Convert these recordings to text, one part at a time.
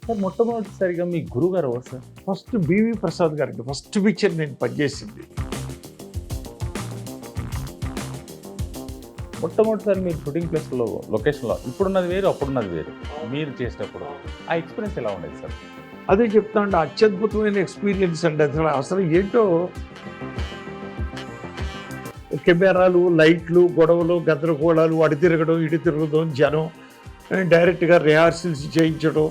Sir మొట్టమొదటిసారిగా మీ గురువుగారు ఎవరు సార్? ఫస్ట్ బివి ప్రసాద్ గారికి ఫస్ట్ పిక్చర్ నేను పనిచేసింది. మొట్టమొదటిసారి మీరు షూటింగ్ ప్లేస్లో లొకేషన్లో ఇప్పుడున్నది వేరు, అప్పుడున్నది వేరు. మీరు చేసేటప్పుడు ఆ ఎక్స్పీరియన్స్ ఎలా ఉండేది సార్? అదే చెప్తాను, అత్యద్భుతమైన ఎక్స్పీరియన్స్ అండి. అసలు ఏంటో కెమెరాలు, లైట్లు, గొడవలు, గందరగోళాలు, అడి తిరగడం, ఇటు తిరగడం, జనం డైరెక్ట్గా రిహార్సల్స్ చేయించడం.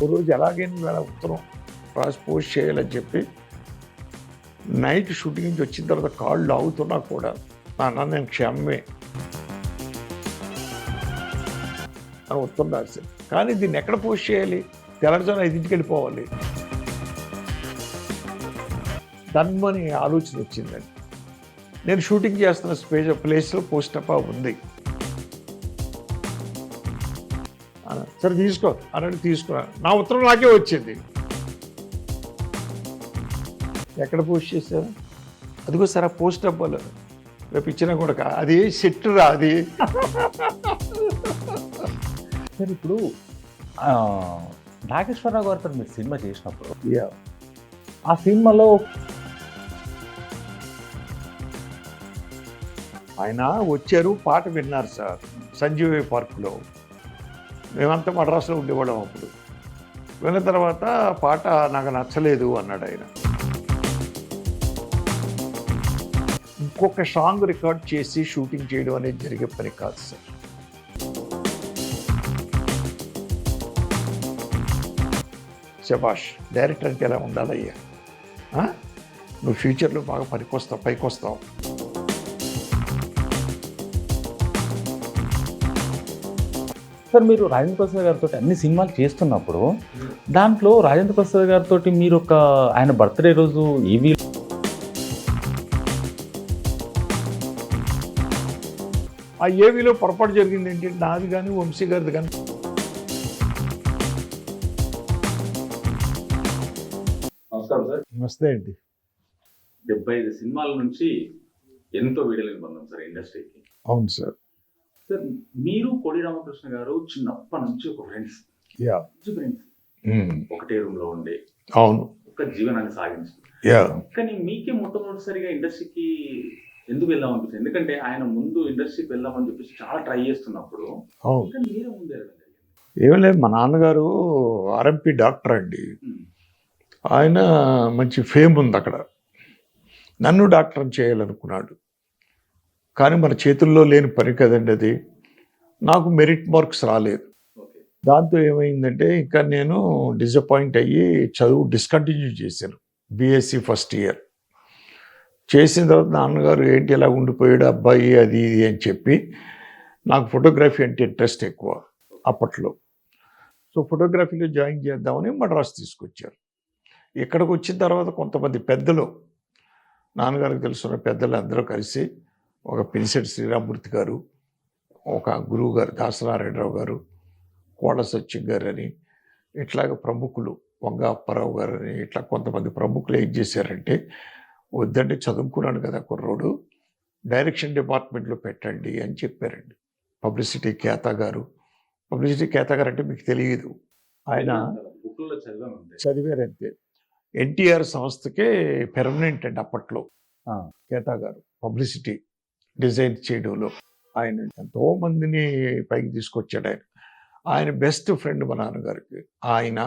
ఓ రోజు ఎలాగైనా ఉత్తరం రాసి పోస్ట్ చేయాలని చెప్పి నైట్ షూటింగ్ నుంచి వచ్చిన తర్వాత కాళ్ళు ఆగుతున్నా కూడా నాన్న నేను క్షమే అని ఉత్తరం రాశాను. కానీ దీన్ని ఎక్కడ పోస్ట్ చేయాలి? తెలంగాణ 5ంటికి వెళ్ళిపోవాలి. దాన్ని ఆలోచన వచ్చిందండి. నేను షూటింగ్ చేస్తున్న ప్లేస్లో పోస్ట్ అప్ ఉంది. సరే తీసుకో అన్నట్టు తీసుకున్నాను. నా ఉత్తరం నాకే వచ్చింది. ఎక్కడ పోస్ట్ చేశారు? అదిగో సార్ ఆ పోస్ట్ అవ్వాలి రేపు ఇచ్చినా కూడా అది సెట్ రా అది. సార్ ఇప్పుడు నాగేశ్వరరావు గారితో మీరు సినిమా చేసినప్పుడు ఆ సినిమాలో ఆయన వచ్చారు, పాట విన్నారు సార్ సంజీవయ్య పార్కులో. మేమంతా మద్రాసులో ఉండేవాళ్ళం అప్పుడు. విన్న తర్వాత పాట నాకు నచ్చలేదు అన్నాడు ఆయన. ఇంకొక సాంగ్ రికార్డ్ చేసి షూటింగ్ చేయడం అనేది జరిగే పని కాదు సార్. శభాష్, డైరెక్టర్ అంటే ఎలా ఉండాలయ్యా, నువ్వు ఫ్యూచర్లో బాగా పైకి వస్తావు. సార్ మీరు రాజేంద్ర ప్రసాద్ గారితో అన్ని సినిమాలు చేస్తున్నప్పుడు దాంట్లో రాజేంద్ర ప్రసాద్ గారితో మీరు ఒక ఆయన బర్త్డే రోజు ఈవీ ఆ ఏవీలో పొరపాటు జరిగింది ఏంటంటే నాది కానీ వంశీ గారిది కానీ. నమస్కారం సార్. నమస్తే అండి. 75 సినిమాల నుంచి ఎంతో విడలేని బంధం సార్ ఇండస్ట్రీకి. అవును సార్. సార్ మీరు కోడి రామకృష్ణ గారు చిన్నప్పటి నుంచి ఒక ఫ్రెండ్స్, ఒకటే రూమ్ లో ఉండే అవును ఒక జీవనాన్ని సాగించి. కానీ మీకే మొట్టమొదటిసారిగా ఇండస్ట్రీకి ఎందుకు వెళ్దాం అనిపించింది? ఎందుకంటే ఆయన ముందు ఇండస్ట్రీకి వెళ్దామని చెప్పేసి చాలా ట్రై చేస్తున్నప్పుడు మీరే ముందు వెళ్ళడం జరిగింది. ఏం లేదు, మా నాన్నగారు ఆర్ఎంపీ డాక్టర్ అండి. ఆయన మంచి ఫేమ్ ఉంది అక్కడ. నన్ను డాక్టర్ చేయాలనుకున్నాడు. కానీ మన చేతుల్లో లేని పని కదండి అది. నాకు మెరిట్ మార్క్స్ రాలేదు. దాంతో ఏమైందంటే ఇంకా నేను డిసప్పాయింట్ అయ్యి చదువు డిస్కంటిన్యూ చేశాను. బీఎస్సీ ఫస్ట్ ఇయర్ చేసిన తర్వాత నాన్నగారు ఏంటి ఇలా ఉండిపోయాడు అబ్బాయి అది ఇది అని చెప్పి, నాకు ఫోటోగ్రఫీ అంటే ఇంట్రెస్ట్ ఎక్కువ అప్పట్లో. సో ఫోటోగ్రఫీలో జాయిన్ చేద్దామని మద్రాసు తీసుకొచ్చారు. ఇక్కడికి వచ్చిన తర్వాత కొంతమంది పెద్దలు, నాన్నగారికి తెలుసున్న పెద్దలు అందరూ కలిసి ఒక పినిశెట్టి శ్రీరామూర్తి గారు, ఒక గురువు గారు దాసనారాయణరావు గారు, కోట సత్యం గారు అని, ఇట్లాగ ప్రముఖులు వంగ అప్పారావు గారు అని, ఇట్లా కొంతమంది ప్రముఖులు ఏం చేశారంటే, వద్దంటే చదువుకున్నాడు కదా కుర్రోడు, డైరెక్షన్ డిపార్ట్మెంట్లో పెట్టండి అని చెప్పారండి. పబ్లిసిటీ కేతా గారు అంటే మీకు తెలియదు, ఆయన చదివారంతే. ఎన్టీఆర్ సంస్థకే పెర్మనెంట్ అండి అప్పట్లో. కేతా గారు పబ్లిసిటీ డిజైన్ చేయడంలో ఆయన ఎంతో మందిని పైకి తీసుకొచ్చాడు. ఆయన బెస్ట్ ఫ్రెండ్ మా నాన్నగారికి. ఆయన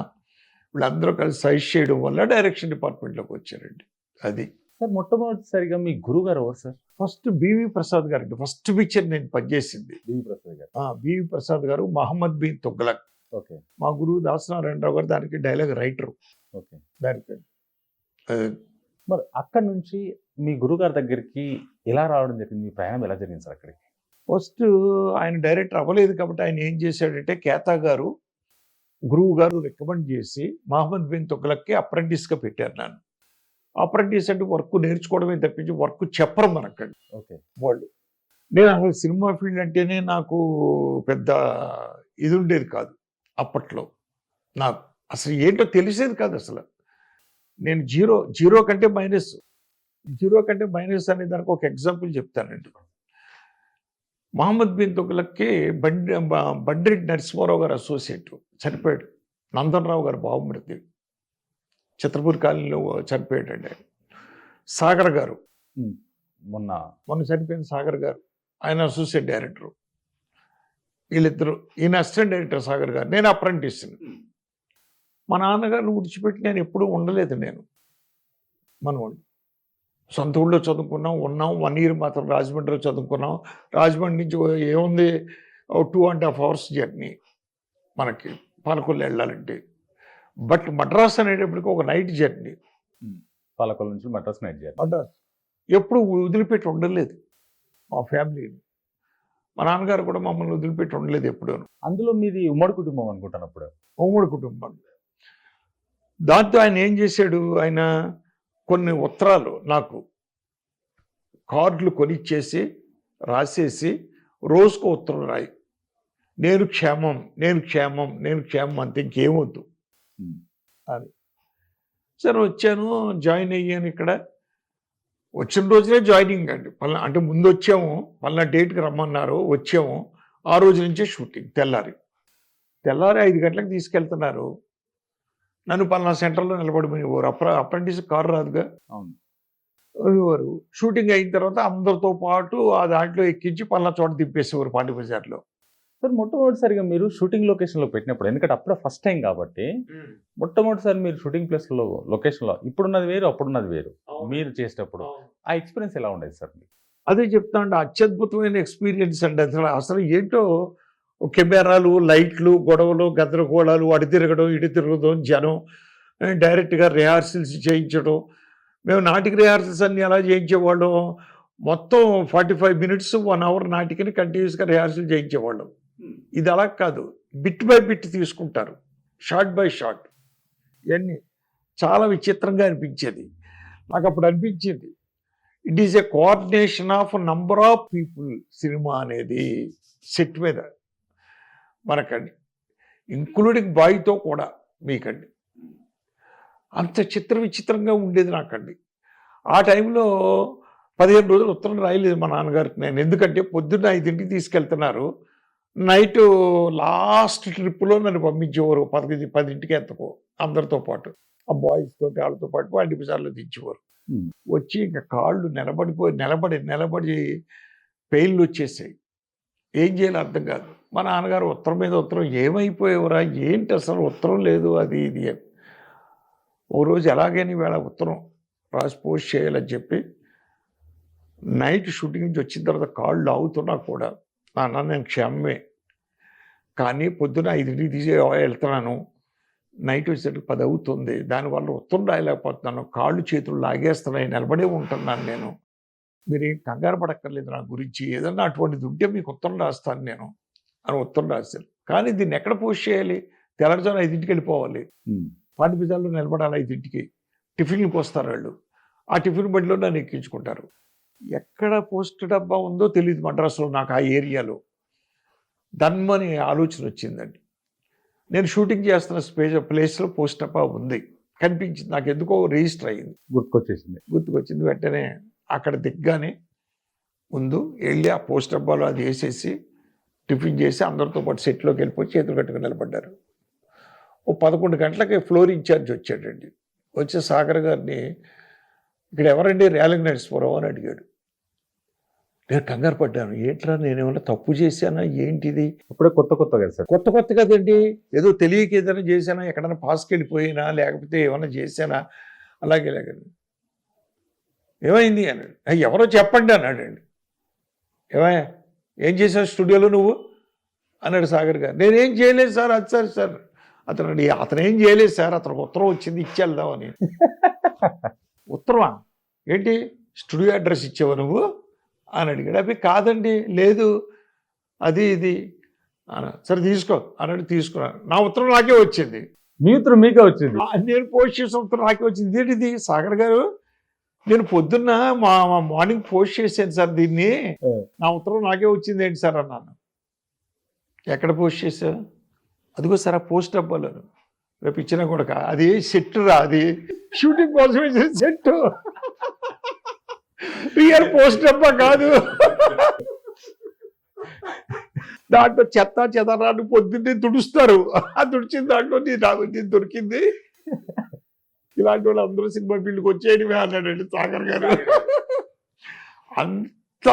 వీళ్ళందరూ కలిసి సైజ్ చేయడం వల్ల డైరెక్షన్ డిపార్ట్మెంట్లోకి వచ్చారండి. అది సార్ మొట్టమొదటిసారిగా మీ గురువు గారు ఎవరు సార్? ఫస్ట్ బివి ప్రసాద్ గారికి ఫస్ట్ పిక్చర్ నేను పనిచేసింది. బివి ప్రసాద్ గారు మహమ్మద్ బిన్ తుగ్లక్. ఓకే. మా గురువు దాసనారాయణరావు గారు దానికి డైలాగ్ రైటరు. ఓకే. దానికి మరి అక్కడ నుంచి మీ గురుగారి దగ్గరికి ఎలా రావడం జరిగింది? మీ ప్రయాణం ఎలా జరిగింది సార్ అక్కడికి? ఫస్ట్ ఆయన డైరెక్టర్ అవ్వలేదు కాబట్టి ఆయన ఏం చేశాడంటే, కేతా గారు గురువు గారు రికమెండ్ చేసి మహమ్మద్ బిన్ తుగ్లక్కి అప్రెంటిస్గా పెట్టారు నన్ను. అప్రెంటిస్ అంటే వర్క్ నేర్చుకోవడమే తప్పించి వర్క్ చెప్పరు మనకండి. ఓకే. వాళ్ళు నేను అసలు సినిమా ఫీల్డ్ అంటేనే నాకు పెద్ద ఇది ఉండేది కాదు అప్పట్లో. నాకు అసలు ఏంటో తెలిసేది కాదు అసలు. నేను జీరో కంటే మైనస్ అనే దానికి ఒక ఎగ్జాంపుల్ చెప్తానండి. మహమ్మద్ బిన్ తుగ్లక్కి బండిరెడ్డి నరసింహారావు గారు అసోసియేట్ చనిపోయాడు. నందనరావు గారు బావమృతి చిత్రపూర్ కాలనీలో చనిపోయాడండి ఆయన. సాగర్ గారు మొన్న చనిపోయిన సాగర్ గారు, ఆయన అసోసియేట్ డైరెక్టరు. వీళ్ళిద్దరు, ఈయన అసిస్టెంట్ డైరెక్టర్ సాగర్ గారు, నేను అప్రెంటిస్. మా నాన్నగారిని విడిచిపెట్టి నేను ఎప్పుడూ ఉండలేదు. మనవాళ్ళు సొంత ఊళ్ళో చదువుకున్నాం, ఉన్నాం. 1 year మాత్రం రాజమండ్రిలో చదువుకున్నాం. రాజమండ్రి నుంచి ఏముంది 2.5 hours జర్నీ మనకి పాలకొల్లు వెళ్ళాలంటే. బట్ మద్రాస్ అనేటప్పటికి ఒక నైట్ జర్నీ. పాలకొల్లు నుంచి మద్రాస్ నైట్ జర్నీ. మద్రాస్ ఎప్పుడు వదిలిపెట్టి ఉండలేదు మా ఫ్యామిలీని. మా నాన్నగారు కూడా మమ్మల్ని వదిలిపెట్టి ఉండలేదు ఎప్పుడు. అందులో మీది ఉమ్మడి కుటుంబం అనుకుంటాను అప్పుడు. ఉమ్మడి కుటుంబం. దాంతో ఆయన ఏం చేశాడు, ఆయన కొన్ని ఉత్తరాలు నాకు కార్డులు కొనిచ్చేసి రాసేసి రోజుకో ఉత్తరం రాయి, నేను క్షేమం, నేను క్షేమం, నేను క్షేమం అంతే, ఇంకేమొద్దు అని. సరే వచ్చాను, జాయిన్ అయ్యాను. ఇక్కడ వచ్చిన రోజునే జాయినింగ్ అండి. అంటే ముందు వచ్చాము, మళ్ళీ డేట్కి రమ్మన్నారు, వచ్చాము. ఆ రోజు నుంచే షూటింగ్. తెల్లారి 5 గంటలకు తీసుకెళ్తున్నారు. నన్ను పలానా సెంటర్లో నిలబడిపోయేవారు. అప్రెంటిస్ కారు రాదుగా. వారు షూటింగ్ అయిన తర్వాత అందరితో పాటు ఆ దాంట్లో ఎక్కించి పలానా చోట దింపేసేవారు పాండి బజార్లో. సార్ మొట్టమొదటిసారిగా మీరు షూటింగ్ లొకేషన్లో పెట్టినప్పుడు, ఎందుకంటే అప్పుడే ఫస్ట్ టైం కాబట్టి మొట్టమొదటిసారి మీరు షూటింగ్ ప్లేస్లో లొకేషన్లో ఇప్పుడున్నది వేరు, అప్పుడున్నది వేరు. మీరు చేసేటప్పుడు ఆ ఎక్స్పీరియన్స్ ఎలా ఉండేది సార్? అదే చెప్తా అండి, అత్యద్భుతమైన ఎక్స్పీరియన్స్ అండి. అసలు ఏంటో కెమెరాలు, లైట్లు, గొడవలు, గందరగోళాలు, అటు తిరగడం, ఇటు తిరగడం, జనం, డైరెక్ట్గా రిహార్సల్స్ చేయించడం. మేము నాటిక రిహార్సల్స్ అన్నీ ఎలా చేయించేవాళ్ళం, మొత్తం 45 minutes 1 hour నాటికని కంటిన్యూస్గా రిహార్సల్ చేయించేవాళ్ళం. ఇది అలా కాదు, బిట్ బై బిట్ తీసుకుంటారు, షార్ట్ బై షార్ట్. ఇవన్నీ చాలా విచిత్రంగా అనిపించేది నాకు. అప్పుడు అనిపించింది it is a coordination of number of people cinema అనేది సెట్ మీద మనకండి, ఇంక్లూడింగ్ బాయ్తో కూడా మీకండి. అంత విచిత్రంగా ఉండేది నాకండి. ఆ టైంలో 15 రోజులు ఉత్తరం రాయలేదు మా నాన్నగారికి నేను. ఎందుకంటే పొద్దున్న 5ంటికి తీసుకెళ్తున్నారు, నైట్ లాస్ట్ ట్రిప్లో నన్ను పంపించేవారు 10ంటికి ఎంతకో, అందరితో పాటు ఆ బాయ్స్ తోటి వాళ్ళతో పాటు పాండి బజార్లో దించేవారు. వచ్చి ఇంకా కాళ్ళు నిలబడి పెయిన్లు వచ్చేసాయి. ఏం చేయాలో అర్థం కాదు. మా నాన్నగారు ఉత్తరం మీద ఉత్తరం, ఏమైపోయేవరా ఏంటి అసలు ఉత్తరం లేదు అది ఇది. ఓ రోజు ఎలాగైనా వేళ ఉత్తరం రాసి పోస్ట్ చేయాలని చెప్పి నైట్ షూటింగ్ నుంచి వచ్చిన తర్వాత కాళ్ళు లాగుతున్నా కూడా, నాన్న నేను క్షేమమే, కానీ పొద్దున 5ంటికి తీసి వెళ్తున్నాను, నైట్ వచ్చేసరికి 10 అవుతుంది, దానివల్ల ఉత్తరం రాయలేకపోతున్నాను, కాళ్ళు చేతులు లాగేస్తున్నాయి, నిలబడే ఉంటున్నాను నేను, మీరేం కంగారు పడక్కర్లేదు నా గురించి, ఏదన్నా అటువంటిది ఉంటే మీకు ఉత్తరం రాస్తాను నేను అని ఉత్తరం రాశారు. కానీ దీన్ని ఎక్కడ పోస్ట్ చేయాలి, తెల్లవారుజామున 5ంటికి వెళ్ళిపోవాలి, పాండి బజార్లో నిలబడాలి 5ంటికి, టిఫిన్కి వస్తారు వాళ్ళు, ఆ టిఫిన్ బండిలో నన్ను ఎక్కించుకుంటారు. ఎక్కడ పోస్ట్ డబ్బా ఉందో తెలియదు మద్రాసులో నాకు, ఆ ఏరియాలో దన్మని ఆలోచన వచ్చిందండి. నేను షూటింగ్ చేస్తున్న ప్లేస్లో పోస్ట్ డబ్బా ఉంది, కనిపించింది నాకు, ఎందుకో రిజిస్టర్ అయ్యింది, గుర్తుకొచ్చింది. వెంటనే అక్కడ దిగ్గానే ముందు వెళ్ళి ఆ పోస్ట్ డబ్బాలో అది వేసేసి టిఫిన్ చేసి అందరితో పాటు సెట్లోకి వెళ్ళిపోయి చేతులు కట్టుకుని నిలబడ్డారు. ఓ 11 గంటలకి ఫ్లోర్ ఇన్ఛార్జ్ వచ్చాడండి. వచ్చే సాగర్ గారిని, ఇక్కడ ఎవరండి, రేలంగి నరసింహారావు అని అడిగాడు. నేను కంగారు పడ్డాను, ఏంట్రా నేనేమన్నా తప్పు చేశానా ఏంటిది, అప్పుడే కొత్త కదా సార్. కొత్త కదండి, ఏదో తెలియక ఏదైనా చేశానా, ఎక్కడైనా పాస్కి వెళ్ళిపోయినా లేకపోతే ఏమైనా చేశానా, అలాగే ఏమైంది అన్నాడు. ఎవరో చెప్పండి అన్నాడండి. ఏమయ్యా ఏం చేశావు స్టూడియోలో నువ్వు అన్నాడు సాగర్ గారు. నేనేం చేయలేదు సార్. అది సార్ అతను ఏం చేయలేదు సార్, అతనికి ఉత్తరం వచ్చింది ఇచ్చేద్దామని. ఉత్తరమా ఏంటి, స్టూడియో అడ్రస్ ఇచ్చావా నువ్వు అని అడిగాడు. అవి కాదండి, లేదు అది ఇది సరే తీసుకో అన్నాడు. తీసుకున్నాను. నా ఉత్తరం నాకే వచ్చింది. మీ ఉత్తరం మీకే వచ్చింది? నేను పోస్ట్ చేసిన ఉత్తరం నాకే వచ్చింది. ఏంటిది సాగర్ గారు, నేను పొద్దున్న మార్నింగ్ పోస్ట్ చేశాను సార్ దీన్ని, నా ఉత్తరం నాకే వచ్చింది ఏంటి సార్ అన్నాను. ఎక్కడ పోస్ట్ చేశావు? అదిగో సార్ ఆ పోస్ట్ డబ్బాలో, రేపు ఇచ్చినా కూడా అది సెట్ రా, అది షూటింగ్ కోసం వేసిన సెట్, రియల్ పోస్ట్ డబ్బా కాదు. దాంట్లో చెత్త చెదరాన్ని పొద్దున్నే తుడుస్తారు. ఆ తుడిచిన దాంట్లో నేను దొరికింది. ఇలాంటి వాళ్ళు అందరూ సినిమా ఫీల్డ్కి వచ్చేయడమే అన్నాడండి సాగర్ గారు. అంత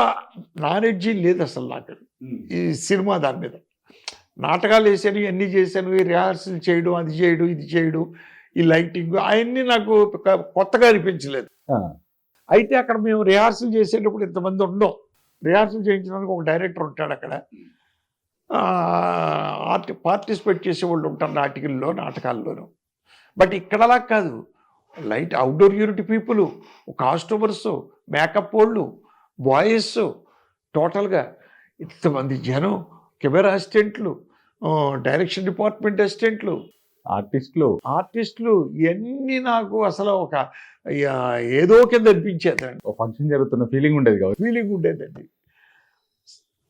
నాలెడ్జీ లేదు అసలు నాకు ఈ సినిమా దాని మీద. నాటకాలు వేసాను, ఇవన్నీ చేశాను, ఈ రిహార్సల్ చేయడం, అది చేయడం, ఇది చేయడం, ఈ లైటింగ్ అవన్నీ నాకు కొత్తగా అనిపించలేదు. అయితే అక్కడ మేము రిహార్సల్ చేసేటప్పుడు ఇంతమంది ఉండం. రిహార్సల్ చేయించడానికి ఒక డైరెక్టర్ ఉంటాడు అక్కడ. పార్టిసిపేట్ చేసేవాళ్ళు ఉంటారు నాటకాల్లోనూ. బట్ ఇక్కడలా కాదు. Light outdoor unit people, costumers, makeup వాళ్ళు, బాయ్స్, టోటల్గా ఇంతమంది జనం, కెమెరా అసిస్టెంట్లు, డైరెక్షన్ డిపార్ట్మెంట్ అసిస్టెంట్లు, ఆర్టిస్టులు ఇవన్నీ నాకు అసలు ఒక ఏదో కింద అనిపించేదండి. ఫంక్షన్ జరుగుతున్న ఫీలింగ్ ఉండేదండి.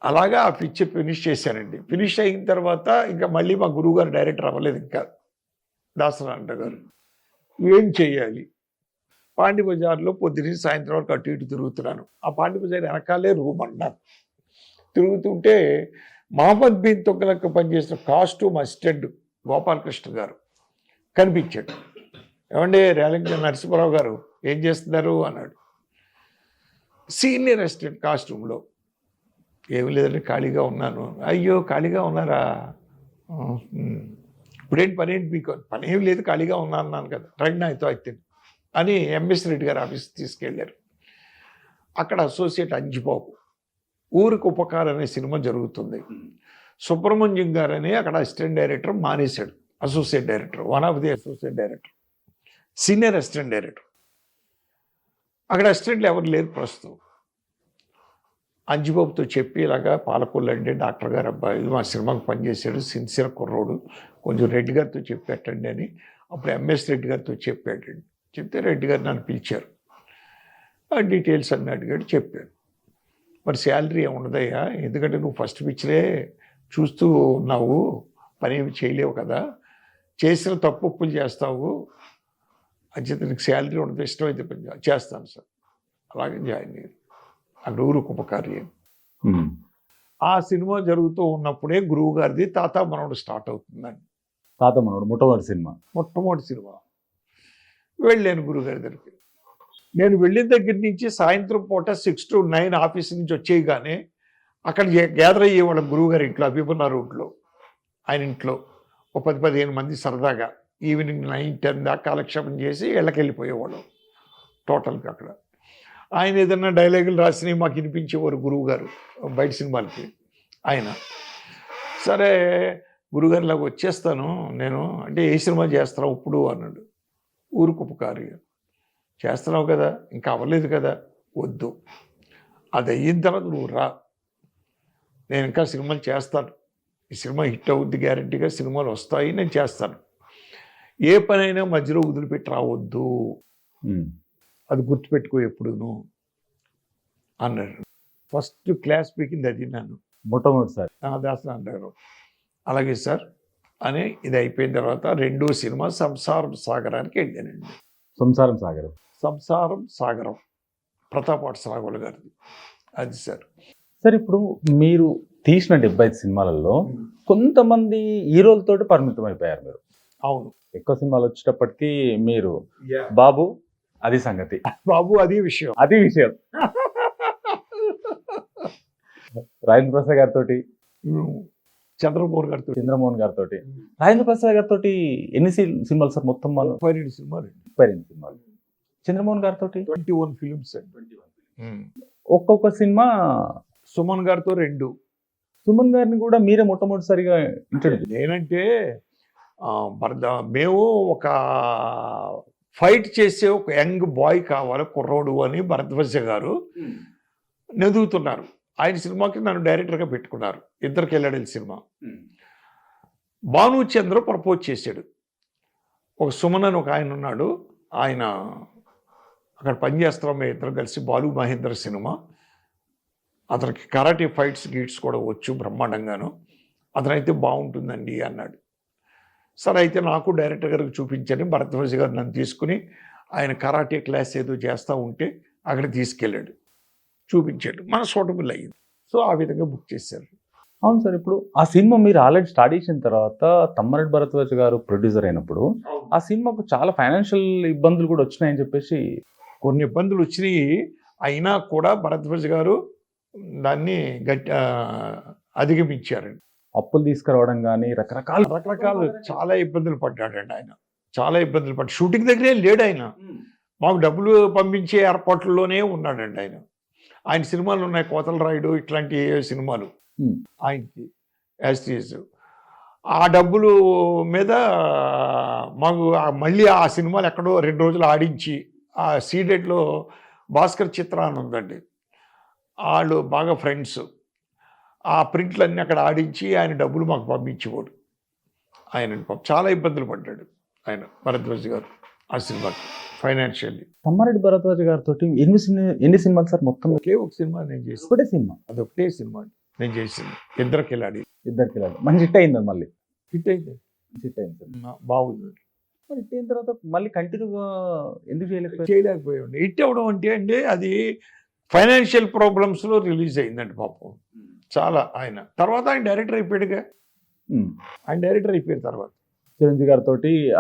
అలాగా ఆ పిక్చర్ ఫినిష్ చేశానండి. ఫినిష్ అయిన తర్వాత ఇంకా మళ్ళీ మా గురువు గారు డైరెక్టర్ అవ్వలేదు ఇంకా, దాసనారాయణ గారు. ఏం చెయ్యాలి? పాండి బజార్లో పొద్దున్న సాయంత్రం వరకు అటు ఇటు తిరుగుతున్నాను. ఆ పాండి బజార్ వెనకాలే రూమ్ అన్నారు. తిరుగుతుంటే మహమ్మద్ బిన్ తొగ్గలకు పనిచేసిన కాస్ట్యూమ్ అసిస్టెంట్ గోపాలకృష్ణ గారు కనిపించాడు. ఏమంటే రేలంగి నరసింహరావు గారు ఏం చేస్తున్నారు అన్నాడు. సీనియర్ అసిస్టెంట్ కాస్ట్యూమ్లో. ఏమి లేదంటే ఖాళీగా ఉన్నాను. అయ్యో ఖాళీగా ఉన్నారా? ఇప్పుడేంటి పనేంటి మీకు? పని ఏం లేదు, ఖాళీగా ఉన్నాను కదా. రండి నాతో అయితే అని ఎంఎస్ రెడ్డి గారు ఆఫీస్కి తీసుకెళ్ళారు. అక్కడ అసోసియేట్ అంజిబాబు, ఊరికి ఉపకారం అనే సినిమా జరుగుతుంది. సుబ్రహ్మణ్యం గారు అని అక్కడ అసిస్టెంట్ డైరెక్టర్ మానేశాడు. Associate director, one of the associate director, senior assistant director. అక్కడ అసిస్టెంట్లు ఎవరు లేరు ప్రస్తుతం. అంజిబాబుతో చెప్పి ఇలాగా పాలకొల్లు అంటే డాక్టర్ గారు అబ్బాయి మా సినిమాకి పనిచేశాడు, సిన్సియర్ కుర్రోడు, కొంచెం రెడ్డి గారితో చెప్పేటండి అని. అప్పుడు ఎంఎస్ రెడ్డి గారితో చెప్పాడండి. చెప్తే రెడ్డి గారు నన్ను పిలిచారు. ఆ డీటెయిల్స్ అన్నీ అడిగాడు, చెప్పాను. మరి శాలరీ ఏముండదయ్యా, ఎందుకంటే నువ్వు ఫస్ట్ పిక్చరే చూస్తూ ఉన్నావు, పని ఏమి చేయలేవు కదా, చేసిన తప్పులు చేస్తావు, అంచేత నీకు శాలరీ ఉండదు, ఇష్టమైతే పని చేస్తాను సార్. అలాగే జాయిన్ అయ్యాను అక్కడ ఊరికి ఉపకార్యం. ఆ సినిమా జరుగుతూ ఉన్నప్పుడే గురువు గారిది తాత మనవడు స్టార్ట్ అవుతుందండి. తాత మనవడు మొట్టమొదటి సినిమా. వెళ్ళాను గురువుగారి దగ్గరికి. నేను వెళ్ళిన దగ్గర నుంచి సాయంత్రం పూట 6 to 9 ఆఫీస్ నుంచి వచ్చేయగానే అక్కడ గ్యాదర్ అయ్యేవాళ్ళం గురువుగారి ఇంట్లో, అభిమన్నా రోడ్లో ఆయన ఇంట్లో. ఒక 10-15 మంది సరదాగా ఈవినింగ్ 9-10 దాకా కాలక్షేపం చేసి వెళ్ళకెళ్ళిపోయేవాళ్ళం టోటల్గా. అక్కడ ఆయన ఏదన్నా డైలాగులు రాసినవి మాకు వినిపించేవారు గురువు గారు బయట సినిమాలకి. ఆయన సరే గురుగారు ఇలాగ వచ్చేస్తాను నేను అంటే, ఏ సినిమా చేస్తున్నావు ఇప్పుడు అన్నాడు. ఊరికి ఉపకార్యం చేస్తున్నావు కదా, ఇంకా అవ్వలేదు కదా, వద్దు, అది అయిన తర్వాత నువ్వు రా, నేను ఇంకా సినిమాలు చేస్తాను, ఈ సినిమా హిట్ అవుద్ది గ్యారంటీగా, సినిమాలు వస్తాయి, నేను చేస్తాను, ఏ పనైనా మధ్యలో వదిలిపెట్టి రావద్దు, అది గుర్తుపెట్టుకో ఎప్పుడును అన్నాడు. ఫస్ట్ క్లాస్ పీకింది అది నన్ను మొట్టమొదటిసారి. దాసనారాయణ గారు అలాగే సార్ అని ఇది అయిపోయిన తర్వాత రెండో సినిమా సంసారం సాగరానికి వెళ్ళానండి. సంసారం సాగరం ప్రతాపాటి సాగర్ గారిది అది సార్. సార్ ఇప్పుడు మీరు తీసిన 75 సినిమాలలో కొంతమంది హీరోలతోటి పరిమితం అయిపోయారు మీరు. అవును, ఎక్కువ సినిమాలు వచ్చేటప్పటికి మీరు బాబు అది సంగతి, బాబు అది విషయం రాజేంద్ర ప్రసాద్ గారితో, చంద్రమోహన్ గారితో. రాజేంద్ర ప్రసాద్ గారితో ఎన్ని సినిమాలు సార్ మొత్తం? 12 సినిమాలు. చంద్రమోహన్ గారితో 21 ఫిలిమ్స్. ఒక్కొక్క సినిమా. సుమన్ గారితో 2. సుమన్ గారిని కూడా మీరే మొట్టమొదటిసారిగా ఇంట్రడ్యూస్. నేనంటే మేము ఒక ఫైట్ చేసే ఒక యంగ్ బాయ్ కావాలి కుర్రోడు అని భరద్వాజ గారు నెదుగుతున్నారు. ఆయన సినిమాకి నన్ను డైరెక్టర్గా పెట్టుకున్నారు. ఇద్దరికి వెళ్ళాడు సినిమా. భానుచంద్ర ప్రపోజ్ చేశాడు. ఒక సుమన్ అని ఒక ఆయన ఉన్నాడు, ఆయన అక్కడ పనిచేస్తున్నాం మేము ఇద్దరు కలిసి, బాలు మహేంద్ర సినిమా. అతనికి కరాటే ఫైట్స్ గీట్స్ కూడా వచ్చు బ్రహ్మాండంగాను, అతనైతే బాగుంటుందండి అన్నాడు. సరే అయితే నాకు డైరెక్టర్ గారికి చూపించని భరద్వాజ గారు నన్ను తీసుకుని ఆయన కరాటే క్లాస్ ఏదో చేస్తూ ఉంటే అక్కడ తీసుకెళ్ళాడు, చూపించాడు, మన సూటబుల్ అయ్యింది. సో ఆ విధంగా బుక్ చేశారు. అవును సార్. ఇప్పుడు ఆ సినిమా మీరు ఆల్రెడీ స్టార్ట్ చేసిన తర్వాత తమ్మారెడ్డి భరద్వాజ్ గారు ప్రొడ్యూసర్ అయినప్పుడు ఆ సినిమాకు చాలా ఫైనాన్షియల్ ఇబ్బందులు కూడా వచ్చినాయని చెప్పేసి కొన్ని ఇబ్బందులు వచ్చినాయి. అయినా కూడా భరద్వాజ్ గారు దాన్ని అధిగమించారండి. అప్పులు తీసుకురావడం కానీ రకరకాల రకరకాల చాలా ఇబ్బందులు పడ్డాడండి ఆయన. చాలా ఇబ్బందులు పడ్డాడు. షూటింగ్ దగ్గరే లేడు ఆయన. మాకు డబ్బులు పంపించే ఏర్పాట్లలోనే ఉన్నాడండి ఆయన. ఆయన సినిమాలు ఉన్నాయి, కోతల రాయుడు ఇట్లాంటి సినిమాలు ఆయనకి యాస్టీస్. ఆ డబ్బులు మీద మాకు మళ్ళీ ఆ సినిమాలు ఎక్కడో 2 రోజులు ఆడించి ఆ సీడెడ్లో భాస్కర్ చిత్ర అని ఉందండి, వాళ్ళు బాగా ఫ్రెండ్స్. ఆ ప్రింట్లన్నీ అక్కడ ఆడించి ఆయన డబ్బులు మాకు పంపించేవాడు. ఆయన చాలా ఇబ్బందులు పడ్డాడు ఆయన భరద్వాజ్ గారు ఆ సినిమాకి ఫైనాన్షియల్లీ. తమ్మారెడ్డి భరద్వాజ్ గారితో ఎన్ని సినిమాలు సార్ మొత్తం? ఒకే ఒక సినిమా నేను చేసి, ఒకటే సినిమా, అదొకటే సినిమా నేను చేసింది. ఇద్దరు కిలాడి. మంచి హిట్ అయింది. మళ్ళీ హిట్ అయింది. హిట్ అయింది సార్. బాగుంది. మరి హిట్ అయిన తర్వాత మళ్ళీ కంటిన్యూగా ఎందుకు చేయలేకపోయాడు. హిట్ అవ్వడం అంటే అండి అది ఫైనాన్షియల్ ప్రాబ్లమ్స్లో రిలీజ్ అయిందండి పాపం. చాలా ఆయన తర్వాత ఆయన డైరెక్టర్ అయిపోయాడుగా. ఆయన డైరెక్టర్ అయిపోయిన తర్వాత చిరంజీవి గారితో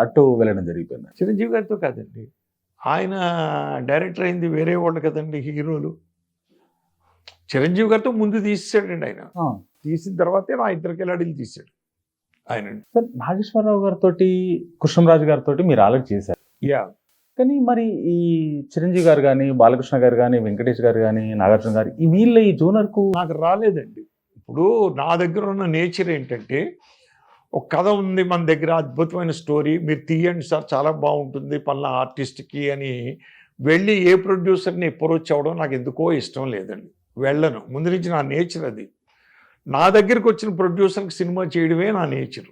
అటు వెళ్ళడం జరిగిపోయింది. చిరంజీవి గారితో కాదండి, ఆయన డైరెక్టర్ అయింది వేరే వాళ్ళు కదండి హీరోలు. చిరంజీవి గారితో ముందు తీసాడండి ఆయన. తీసిన తర్వాతే నా ఇద్దరు కిలాడీలు తీశాడు ఆయన. సార్ నాగేశ్వరరావు గారితో, కృష్ణరాజు గారితో మీరు ఆల్రెడీ చేశారు. యా. కానీ మరి ఈ చిరంజీవి గారు కానీ, బాలకృష్ణ గారు కానీ, వెంకటేష్ గారు కానీ, నాగార్జున గారు వీళ్ళ ఈ జోనర్కు నాకు రాలేదండి. ఇప్పుడు నా దగ్గర ఉన్న నేచర్ ఏంటంటే, ఒక కథ ఉంది మన దగ్గర, అద్భుతమైన స్టోరీ, మీరు తీయండి సార్ చాలా బాగుంటుంది పలానా ఆర్టిస్ట్కి అని వెళ్ళి ఏ ప్రొడ్యూసర్ని అప్రోచ్ అవ్వడం నాకు ఎందుకో ఇష్టం లేదండి. వెళ్ళను. ముందు నుంచి నా నేచర్ అది. నా దగ్గరికి వచ్చిన ప్రొడ్యూసర్కి సినిమా చేయడమే నా నేచర్.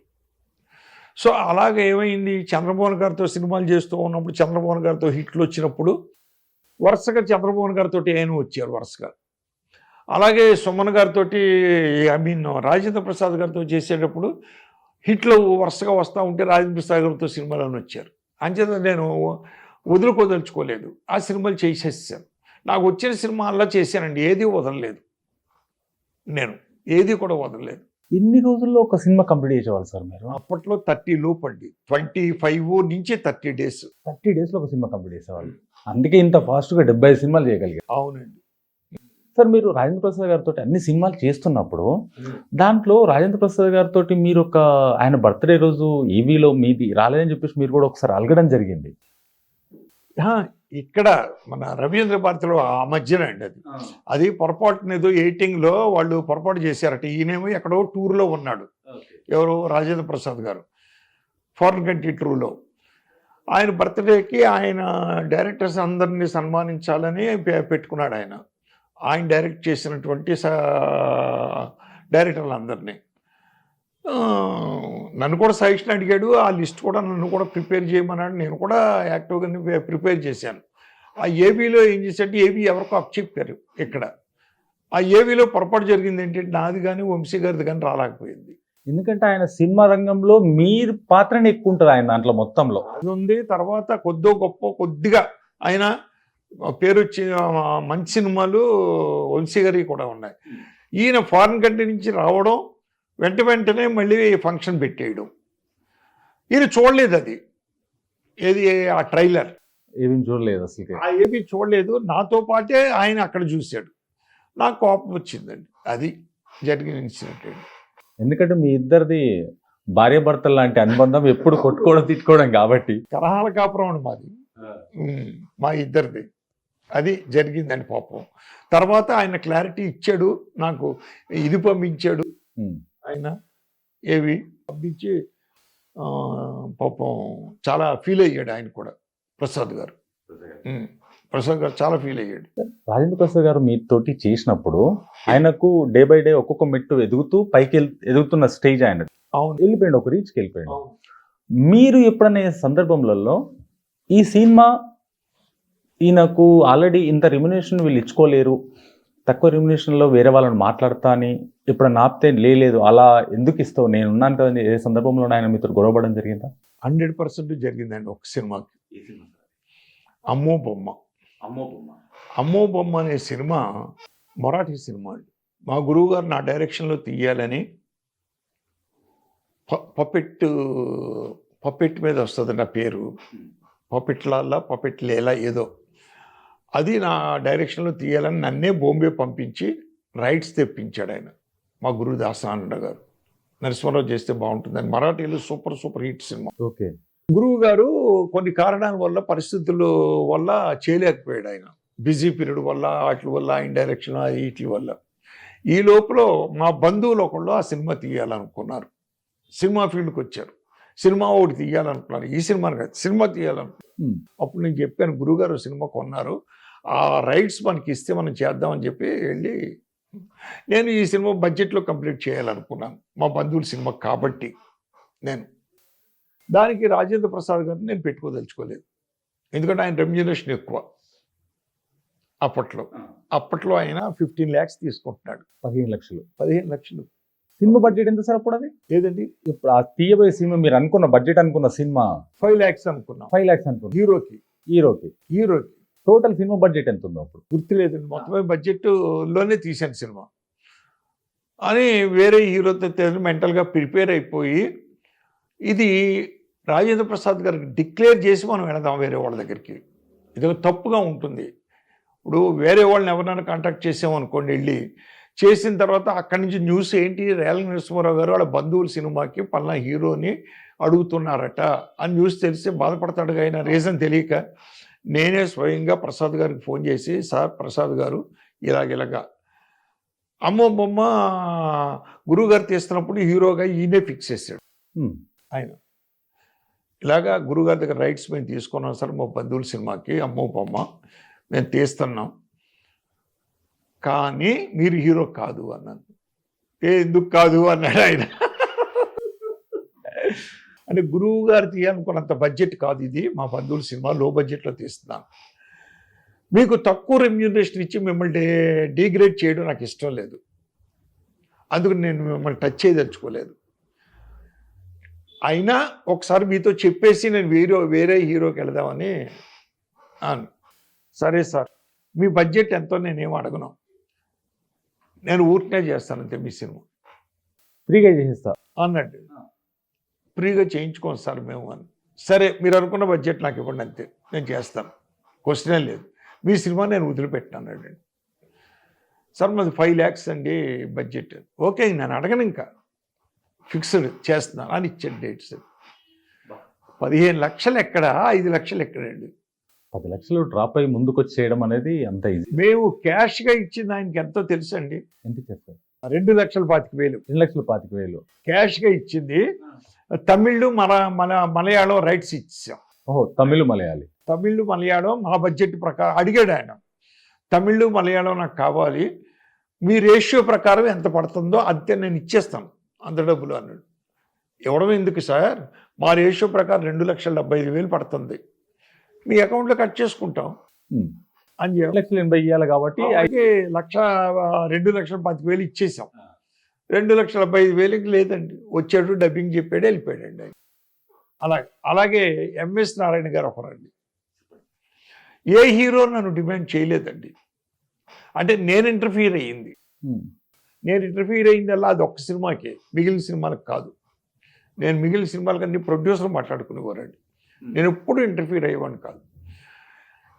సో అలాగే ఏమైంది, చంద్రమోహన్ గారితో సినిమాలు చేస్తూ ఉన్నప్పుడు, చంద్రమోహన్ గారితో హిట్లు వచ్చినప్పుడు వరుసగా చంద్రమోహన్ గారితో ఆయన వచ్చారు వరుసగా. అలాగే సుమన్ గారితో, రాజేంద్ర ప్రసాద్ గారితో చేసేటప్పుడు హిట్లు వరుసగా వస్తూ ఉంటే రాజేంద్ర ప్రసాద్ గారితో సినిమాలను వచ్చారు. అంచేత నేను వదులుకోదలుచుకోలేదు, ఆ సినిమాలు చేసేసాను. నాకు వచ్చిన సినిమాల్లో చేశానండి, ఏది వదలలేదు. నేను ఏది కూడా వదలలేదు. ఎన్ని రోజుల్లో ఒక సినిమా కంప్లీట్ చేసేవాళ్ళు సార్ మీరు? అప్పట్లో 30 లోపు అండి, 25 నుంచి 30 డేస్. 30 డేస్లో ఒక సినిమా కంప్లీట్ చేసేవాళ్ళు. అందుకే ఇంత ఫాస్ట్గా 75 సినిమాలు చేయగలిగారు. అవునండి సార్. మీరు రాజేంద్ర ప్రసాద్ గారితో అన్ని సినిమాలు చేస్తున్నప్పుడు దాంట్లో రాజేంద్ర ప్రసాద్ గారితో మీరు ఒక ఆయన బర్త్డే రోజు ఈవీలో మీది రాలేదని చెప్పేసి మీరు కూడా ఒకసారి అలగడం జరిగింది. ఇక్కడ మన రవీంద్ర భారతిలో ఆ మధ్యన అండి అది పొరపాటున ఏదో ఎయిటింగ్లో వాళ్ళు పొరపాటు చేశారట. ఈయనేమో ఎక్కడో టూర్లో ఉన్నాడు, ఎవరు రాజేంద్ర ప్రసాద్ గారు ఫారిన్ కంట్రీ టూర్లో. ఆయన బర్త్డేకి ఆయన డైరెక్టర్స్ అందరినీ సన్మానించాలని పెట్టుకున్నాడు ఆయన. ఆయన డైరెక్ట్ చేసినటువంటి డైరెక్టర్లు నన్ను కూడా సజెషన్ అడిగాడు. ఆ లిస్ట్ కూడా నన్ను కూడా ప్రిపేర్ చేయమన్నాడు. నేను కూడా యాక్టివ్గా ప్రిపేర్ చేశాను. ఆ ఏబీలో ఏం చేశాడంటే, ఏబీ ఎవరికో అప్ చెప్పారు ఇక్కడ. ఆ ఏబీలో పొరపాటు జరిగింది ఏంటంటే, నాది కానీ వంశీ గారిది కానీ రాలేకపోయింది. ఎందుకంటే ఆయన సినిమా రంగంలో మీరు పాత్రని ఎక్కువ ఉంటుంది ఆయన దాంట్లో మొత్తంలో. అది ఉంది. తర్వాత కొద్దిగా ఆయన పేరు వచ్చి మంచి సినిమాలు వంశీ గారి కూడా ఉన్నాయి. ఈయన ఫారిన్ కంట్రీ నుంచి రావడం, వెంటనే మళ్ళీ ఫంక్షన్ పెట్టేయడం. ఈయన చూడలేదు అది, ఏది ఆ ట్రైలర్ ఏమీ చూడలేదు అసలు. ఏమీ చూడలేదు. నాతో పాటే ఆయన అక్కడ చూశాడు. నాకు కోపం వచ్చిందండి. అది జరిగిన ఇన్సిడెంట్. ఎందుకంటే మీ ఇద్దరిది భార్యాభర్తలు లాంటి అనుబంధం, ఎప్పుడు కొట్టుకోవడం తిట్టుకోవడం కాబట్టి. కలహాల కాపురం అండి మాది, మా ఇద్దరిది. అది జరిగిందండి పాపం. తర్వాత ఆయన క్లారిటీ ఇచ్చాడు నాకు, ఇది పంపించాడు ఆయన, ఏవి పంపించి పాపం చాలా ఫీల్ అయ్యాడు ఆయన కూడా. ప్రసాద్ గారు చాలా ఫీల్ అయ్యాడు. రాజేంద్ర ప్రసాద్ గారు మీతోటి చేసినప్పుడు ఆయనకు డే బై డే ఒక్కొక్క మెట్టు ఎదుగుతూ పైకి ఎదుగుతున్న స్టేజ్ ఆయన. అవును, వెళ్ళిపోయాడు, ఒక రీచ్కి వెళ్ళిపోయాడు. మీరు ఎప్పుడనే సందర్భంలో ఈ సినిమా ఈయనకు ఆల్రెడీ ఇంత రెమ్యునేషన్ వీళ్ళు ఇచ్చుకోలేరు, తక్కువ రెమ్యునేషన్లో వేరే వాళ్ళని మాట్లాడతా అని ఎప్పుడన్నా ఆపితే లేదు అలా ఎందుకు ఇస్తావు, నేను ఉన్నాను కదండి, ఏ సందర్భంలో ఆయన మీతో గొడవపడడం జరిగిందా? 100% జరిగిందండి ఒక సినిమాకి. అమ్మో బొమ్మ. అమ్మో బొమ్మ అనే సినిమా మరాఠీ సినిమా అండి. మా గురువు గారు నా డైరెక్షన్లో తీయాలని పప్పెట్ మీద వస్తుంది నా పేరు, పప్పెట్ లేలా ఏదో, అది నా డైరెక్షన్లో తీయాలని నన్నే బాంబే పంపించి రైట్స్ తెప్పించాడు ఆయన, మా గురువు దాసానంద గారు. నరసింహారావు చేస్తే బాగుంటుందని, మరాఠీలో సూపర్ హిట్ సినిమా. ఓకే. గురువు గారు కొన్ని కారణాల వల్ల, పరిస్థితుల వల్ల చేయలేకపోయాడు ఆయన, బిజీ పీరియడ్ వల్ల, వాటి వల్ల, ఆయన డైరెక్షన్ వీటి వల్ల. ఈ లోపల మా బంధువులు ఒకళ్ళు ఆ సినిమా తీయాలనుకున్నారు, సినిమా ఫీల్డ్కి వచ్చారు, సినిమా ఒకటి తీయాలనుకున్నారు, ఈ సినిమా కాదు సినిమా తీయాలనుకున్నారు. అప్పుడు నేను చెప్పాను, గురువుగారు సినిమా కొన్నారు, ఆ రైట్స్ మనకి ఇస్తే మనం చేద్దామని చెప్పి వెళ్ళి, నేను ఈ సినిమా బడ్జెట్లో కంప్లీట్ చేయాలనుకున్నాను, మా బంధువుల సినిమా కాబట్టి. నేను దానికి రాజేంద్ర ప్రసాద్ గారిని నేను పెట్టుకోదలుచుకోలేదు, ఎందుకంటే ఆయన రెమ్యునరేషన్ ఎక్కువ. అప్పట్లో ఆయన 15 lakhs తీసుకుంటున్నాడు. 15 లక్షలు. 15 లక్షలు సినిమా బడ్జెట్ ఎంత సార్ అప్పుడు? అది ఏదండి, ఇప్పుడు ఆ తీయబోయే సినిమా మీరు అనుకున్న బడ్జెట్ అనుకున్న సినిమా 5 lakhs అనుకున్నాం. 5 lakhs అనుకున్నా. హీరోకి టోటల్ సినిమా బడ్జెట్ ఎంత ఉందో అప్పుడు గుర్తులేదండి, మొత్తమే బడ్జెట్లోనే తీశాను సినిమా అని. వేరే హీరోతో మెంటల్గా ప్రిపేర్ అయిపోయి, ఇది రాజేంద్ర ప్రసాద్ గారికి డిక్లేర్ చేసి మనం వెళదాం వేరే వాళ్ళ దగ్గరికి, ఇది తప్పుగా ఉంటుంది. ఇప్పుడు వేరే వాళ్ళని ఎవరైనా కాంటాక్ట్ చేసామనుకోండి, వెళ్ళి చేసిన తర్వాత అక్కడి నుంచి న్యూస్ ఏంటి, రేలంగి నరసింహారావు గారు వాళ్ళ బంధువుల సినిమాకి పలానా హీరోని అడుగుతున్నారట అని న్యూస్ తెలిసి బాధపడతాడు. ఆయన రీజన్ తెలియక నేనే స్వయంగా ప్రసాద్ గారికి ఫోన్ చేసి, సార్ ప్రసాద్ గారు ఇలాగ అమ్మో బొమ్మ గురువుగారు తీస్తున్నప్పుడు హీరోగా ఈయనే ఫిక్స్ చేశాడు ఆయన. ఇలాగా గురువుగారి దగ్గర రైట్స్ మేము తీసుకున్నాం సార్, మా బంధువుల సినిమాకి అమ్మో బొమ్మ మేము తీస్తున్నాం, కానీ మీరు హీరో కాదు అన్నాను. ఎందుకు కాదు అన్నాడు ఆయన. అంటే గురువు గారు తీయాలనుకున్నంత బడ్జెట్ కాదు ఇది, మా బంధువుల సినిమా లో బడ్జెట్లో తీస్తున్నాను, మీకు తక్కువ రెమ్యూనరేషన్ ఇచ్చి మిమ్మల్ని డిగ్రేడ్ చేయడం నాకు ఇష్టం లేదు, అందుకు నేను మిమ్మల్ని టచ్ చేయదలుచుకోలేదు. అయినా ఒకసారి మీతో చెప్పేసి నేను వేరే హీరోకి వెళదామని అను. సరే సార్, మీ బడ్జెట్ ఎంతో నేనేం అడగను, నేను ఊరికే చేస్తానంతే మీ సినిమా, ఫ్రీగా చేసేస్తా అన్నట్టు. ఫ్రీగా చేయించుకోండి సార్ మేము అని. సరే మీరు అనుకున్న బడ్జెట్ నాకు ఇవ్వండి అంతే, నేను చేస్తాను, క్వశ్చనే లేదు, మీ సినిమా నేను వదిలిపెట్టాను అండి. సార్ మాది 5 lakhs అండి బడ్జెట్. ఓకే, నేను అడగను, ఇంకా ఫిక్స్డ్ చేస్తున్నాను అని ఇచ్చాను డేట్స్. 15 లక్షలు ఎక్కడ, 5 లక్షలు ఎక్కడండి? 10 లక్షలు డ్రాప్ అయ్యి ముందుకు వచ్చి చేయడం అనేది అంత ఈజీ. మేము క్యాష్గా ఇచ్చింది ఆయనకి ఎంతో తెలుసు అండి, ఎంత చేస్తారు? 2,25,000. 2,25,000 క్యాష్గా ఇచ్చింది. తమిళ్ మలయాళం రైట్స్ ఇచ్చాం. ఓహో, తమిళ మలయాళం మా బడ్జెట్ ప్రకారం అడిగాడు ఆయన, తమిళ్ మలయాళం నాకు కావాలి, మీ రేషియో ప్రకారం ఎంత పడుతుందో అంతే నేను ఇచ్చేస్తాను అంత డబ్బులు అన్నాడు. ఇవ్వడం ఎందుకు సార్, మా రేషియో ప్రకారం 2,75,000 పడుతుంది, మీ అకౌంట్లో కట్ చేసుకుంటాం అని చెప్పి 2,80,000 ఇవ్వాలి కాబట్టి 2,25,000 ఇచ్చేసాం. 2,75,000 లేదండి, వచ్చాడు డబ్బింగ్ చెప్పాడు వెళ్ళిపోయాడండి ఆయన. అలాగే ఎంఎస్ నారాయణ గారు ఒకరండి, ఏ హీరో నన్ను డిమాండ్ చేయలేదండి, అంటే నేను ఇంటర్ఫీర్ అయ్యింది అలా అది ఒక్క సినిమాకే, మిగిలిన సినిమాలకు కాదు. నేను మిగిలిన సినిమాలకు అన్ని ప్రొడ్యూసర్ మాట్లాడుకునేవారండి, నేను ఎప్పుడు ఇంటర్ఫీర్ అయ్యేవాడిని కాదు.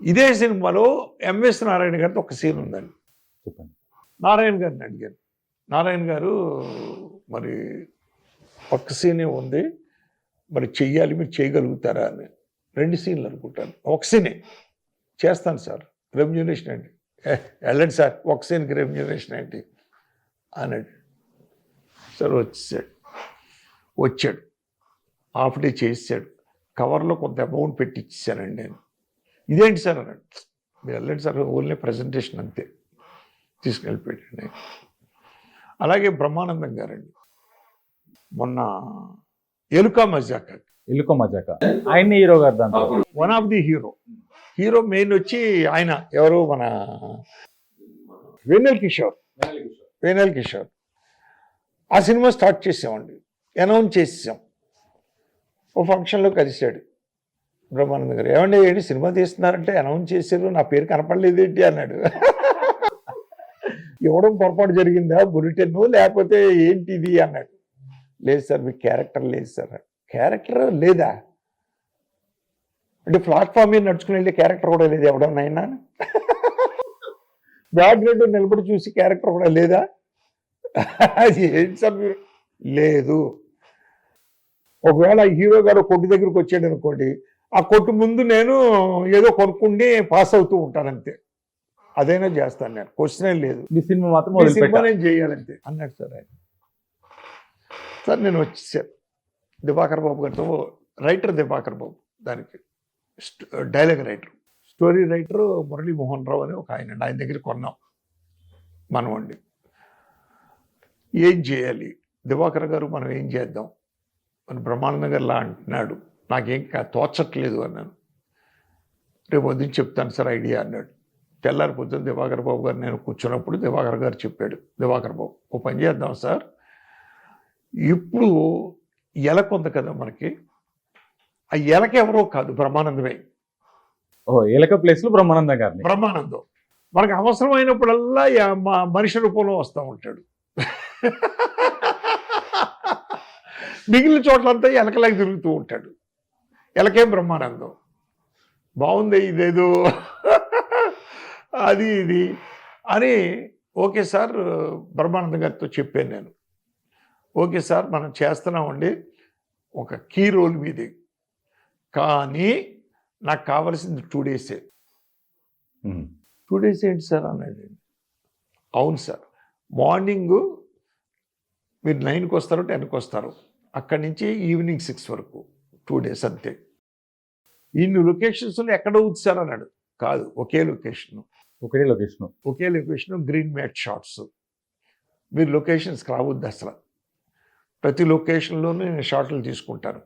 ఇదే సినిమాలో ఎంఎస్ నారాయణ గారితో ఒక సీన్ ఉందండి. చెప్పండి. నారాయణ గారిని అడిగాను, నారాయణ గారు మరి ఒక్క సీనే ఉంది, మరి చెయ్యాలి, మీరు చేయగలుగుతారా అని. 2 సీన్లు అనుకుంటాను, ఒక సీనే చేస్తాను సార్, రెమ్యూనరేషన్ ఏంటి, వెళ్ళండి సార్, ఒక సీన్కి రెమ్యూనరేషన్ ఏంటి అన్నాడు. సార్ వచ్చాడు హాఫ్ డే చేసాడు, కవర్లో కొంత అమౌంట్ పెట్టి ఇచ్చానండి నేను. ఇదేంటి సార్ అన్నాడు. మీరు వెళ్ళండి సార్, ఓన్లీ ప్రజెంటేషన్ అంతే, తీసుకెళ్ళిపోయాడండి. అలాగే బ్రహ్మానందం గారండి, మొన్న ఎలుక మజాక ఆయన హీరో గారు దాంట్లో one of the hero main వచ్చి ఆయన ఎవరు, మన వేణల్ కిషోర్. ఆ సినిమా స్టార్ట్ చేసామండి, అనౌన్స్ చేసాం. ఓ ఫంక్షన్లో కలిశాడు బ్రహ్మానంద గారు, ఏంటి సినిమా తీస్తున్నారంటే అనౌన్స్ చేశారు, నా పేరు కనపడలేదు ఏంటి అన్నాడు. ఇవ్వడం పొరపాటు జరిగిందా బులెటిన్ లేకపోతే ఏంటిది అన్నాడు. లేదు సార్ మీకు క్యారెక్టర్ లేదు సార్. క్యారెక్టర్ లేదా అంటే ప్లాట్ఫామ్ మీద నడుచుకుని వెళ్ళే క్యారెక్టర్ కూడా లేదు ఎవడన్నా. బ్యాక్గ్రౌండ్ నిలబడి చూసి క్యారెక్టర్ కూడా లేదా? అది ఏంటి సార్ మీరు? లేదు. ఒకవేళ హీరో గారు కొట్టు దగ్గరికి వచ్చాడు అనుకోండి, ఆ కొట్టు ముందు నేను ఏదో కొనుక్కుండి పాస్ అవుతూ ఉంటాను అంతే. అదైనా చేస్తాను నేను, క్వశ్చనే లేదు. మీ సినిమా మాత్రం ఈ సినిమా వదిలిపెట్టా. నేను చేయాలంతే అన్నాడు సార్ ఆయన. సార్ నేను వచ్చేసాను దివాకర్ బాబు గారితో. రైటర్ దివాకర్ బాబు, దానికి dialogue writer, story writer Murali Mohan Rao అని ఒక ఆయన దగ్గర కొన్నాం మనం అండి. ఏం చేయాలి దివాకర్ గారు, మనం ఏం చేద్దాం అని బ్రహ్మానందం గారు అంటున్నాడు. నాకేం తోచట్లేదు అన్నాను. రేపు వద్దని చెప్తాను సార్ ఐడియా అన్నాడు. తెల్లారి పొద్దున్న దివాకర్ బాబు గారు నేను కూర్చున్నప్పుడు దివాకర్ గారు చెప్పాడు, దివాకర్ బాబు ఓ పని చేద్దాం సార్, ఇప్పుడు ఎలక ఉంది కదా మనకి, ఆ ఎలక ఎవరో కాదు బ్రహ్మానందమే. ఓ ఎలక ప్లేస్ లో బ్రహ్మానందం గారిని. బ్రహ్మానందం మనకు అవసరమైనప్పుడల్లా మా మనిషి రూపంలో వస్తూ ఉంటాడు. మిగిలిన చోట్లంతా ఎలకలాగా తిరుగుతూ ఉంటాడు. ఎలకే బ్రహ్మానందం. బాగుంది ఇదేదో అది ఇది అని. ఓకే సార్ బ్రహ్మానందం గారితో చెప్పాను నేను. ఓకే సార్ మనం చేస్తున్నామండి ఒక కీ రోల్ మీది, కానీ నాకు కావాల్సింది 2 days. 2 days ఏంటి సార్ అన్నాడు. అవును సార్, మార్నింగు మీరు 9కి వస్తారు, 10కి వస్తారు, అక్కడి నుంచి ఈవినింగ్ 6 వరకు 2 days అంతే. ఇన్ని లొకేషన్స్లో ఎక్కడ అవుతుంది సార్ అన్నాడు. కాదు, ఒకే లొకేషన్, ఒకే లొకేషన్, గ్రీన్ మ్యాట్ షాట్స్. మీరు లొకేషన్స్కి రావద్దు అసలు, ప్రతి లొకేషన్లోనూ నేను షాట్లు తీసుకుంటాను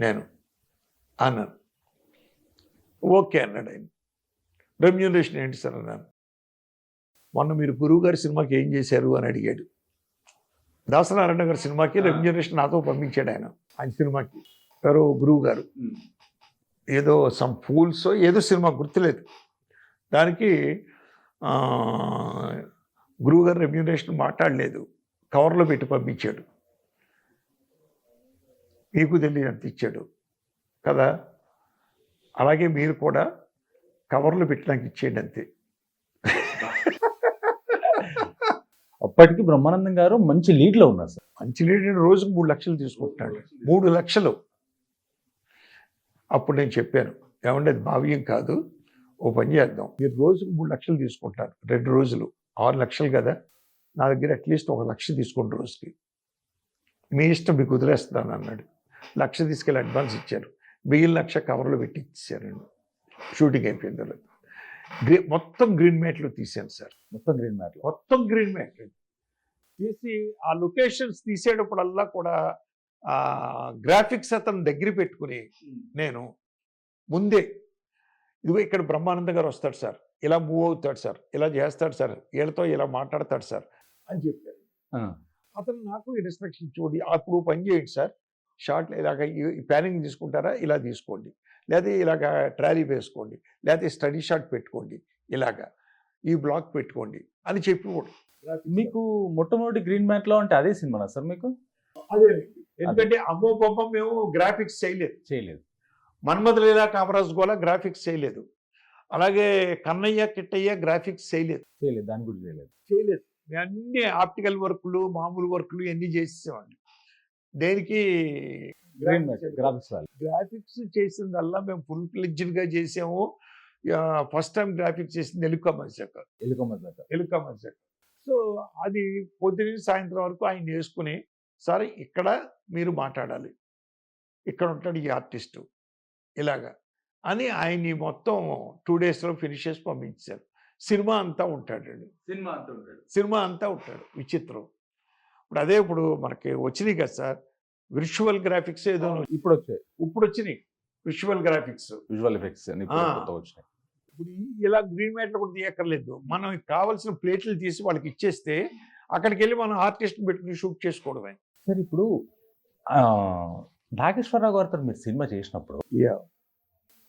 నేను అన్నాను. ఓకే అన్నాడు ఆయన. రెమ్యూనరేషన్ ఏంటి సార్ అన్నాను. మొన్న మీరు గురువు గారి సినిమాకి ఏం చేశారు అని అడిగాడు. దాసనారాయణ గారి సినిమాకి రెమ్యూనరేషన్ నాతో పంపించాడు ఆయన. ఆయన సినిమాకి ఎవరో గురువు గారు ఏదో సమ్ ఫూల్స్ ఏదో సినిమా గుర్తులేదు, దానికి గురువు గారు రెమ్యూనరేషన్ మాట్లాడలేదు, కవర్లో పెట్టి పంపించాడు. మీకు తెలియదు అంత ఇచ్చాడు కదా, అలాగే మీరు కూడా కవర్లో పెట్టి నాకు ఇచ్చేయండి అంతే. అప్పటికి బ్రహ్మానందం గారు మంచి లీడ్ లో ఉన్నారు సార్. మంచి లీడ్ రోజుకు 3 లక్షలు తీసుకుంటున్నాడు. 3 లక్షలు. అప్పుడు నేను చెప్పాను, ఏమంటే అది భావ్యం కాదు, ఓ పని చేద్దాం, మీరు రోజుకు 3 లక్షలు తీసుకుంటారు, 2 రోజులు 6 లక్షలు కదా, నా దగ్గర అట్లీస్ట్ 1 లక్ష తీసుకోండి రోజుకి, మీ ఇష్టం, మీకు వదిలేస్తాను అన్నాడు. 1 లక్ష తీసుకెళ్ళి అడ్వాన్స్ ఇచ్చారు, మిగిలిన 1 లక్ష కవర్లో పెట్టి ఇచ్చారండి. షూటింగ్ అయిపోయిన తర్వాత మొత్తం గ్రీన్ మ్యాట్లు తీసాను సార్. మొత్తం గ్రీన్ మ్యాట్ తీసి ఆ లొకేషన్స్ తీసేటప్పుడల్లా కూడా గ్రాఫిక్స్ అతను దగ్గర పెట్టుకుని నేను ముందే, ఇదిగో ఇక్కడ బ్రహ్మానంద గారు వస్తాడు సార్, ఇలా మూవ్ అవుతాడు సార్, ఇలా చేస్తాడు సార్, వీళ్ళతో ఇలా మాట్లాడతాడు సార్ అని చెప్పారు. అతను నాకు ఇన్స్ట్రక్షన్ చూడి, అప్పుడు పని చేయండి సార్, షార్ట్ ఇలాగ ప్యానింగ్ తీసుకుంటారా, ఇలా తీసుకోండి, లేదా ఇలాగ ట్రాలీ వేసుకోండి, లేదా స్టడీ షాట్ పెట్టుకోండి, ఇలాగా ఈ బ్లాక్ పెట్టుకోండి అని చెప్పి. మీకు మొట్టమొదటి గ్రీన్ మ్యాట్ లో అంటే అదే సినిమానా సార్ మీకు? అదే, ఎందుకంటే అమ్మో పాపం మేము గ్రాఫిక్స్ చేయలేదు. మన్మథ లీలా కామరాజ్ గోళ గ్రాఫిక్స్ చేయలేదు, అలాగే కన్నయ్య కిట్టయ్య గ్రాఫిక్స్ చేయలేదు. దాని గురించి చేయలేదు. మేము అన్ని ఆప్టికల్ వర్క్లు, మామూలు వర్క్లు అన్నీ చేసేవాడిని. దేనికి గ్రాఫిక్స్ చేసిందల్లా మేము ఫుల్ ఫ్లెడ్జ్డ్గా చేసాము. ఫస్ట్ టైం గ్రాఫిక్స్ చేసింది ఎలుక మజాక. సో అది పొద్దున సాయంత్రం వరకు ఆయన చేసుకుని, సరే ఇక్కడ మీరు మాట్లాడాలి, ఇక్కడ ఉంటాడు ఈ ఆర్టిస్టు ఇలాగా అని ఆయన్ని మొత్తం 2 daysలో ఫినిష్ చేసి పంపించారు. సినిమా అంతా ఉంటాడు. విచిత్రం. ఇప్పుడు అదే ఇప్పుడు మనకి వచ్చినాయి కదా సార్ విజువల్ గ్రాఫిక్స్, ఏదో ఇప్పుడు వచ్చినాయి విజువల్ గ్రాఫిక్స్, విజువల్ ఎఫెక్ట్స్ వచ్చినాయి. ఇప్పుడు ఇలా గ్రీన్ మ్యాట్లో కూడా తీయక్కర్లేదు, మనం కావాల్సిన ప్లేట్లు తీసి వాళ్ళకి ఇచ్చేస్తే అక్కడికి వెళ్ళి మనం ఆర్టిస్ట్ పెట్టుకుని షూట్ చేసుకోవడమే. సార్ ఇప్పుడు నాగేశ్వరరావు గారితో మీరు సినిమా చేసినప్పుడు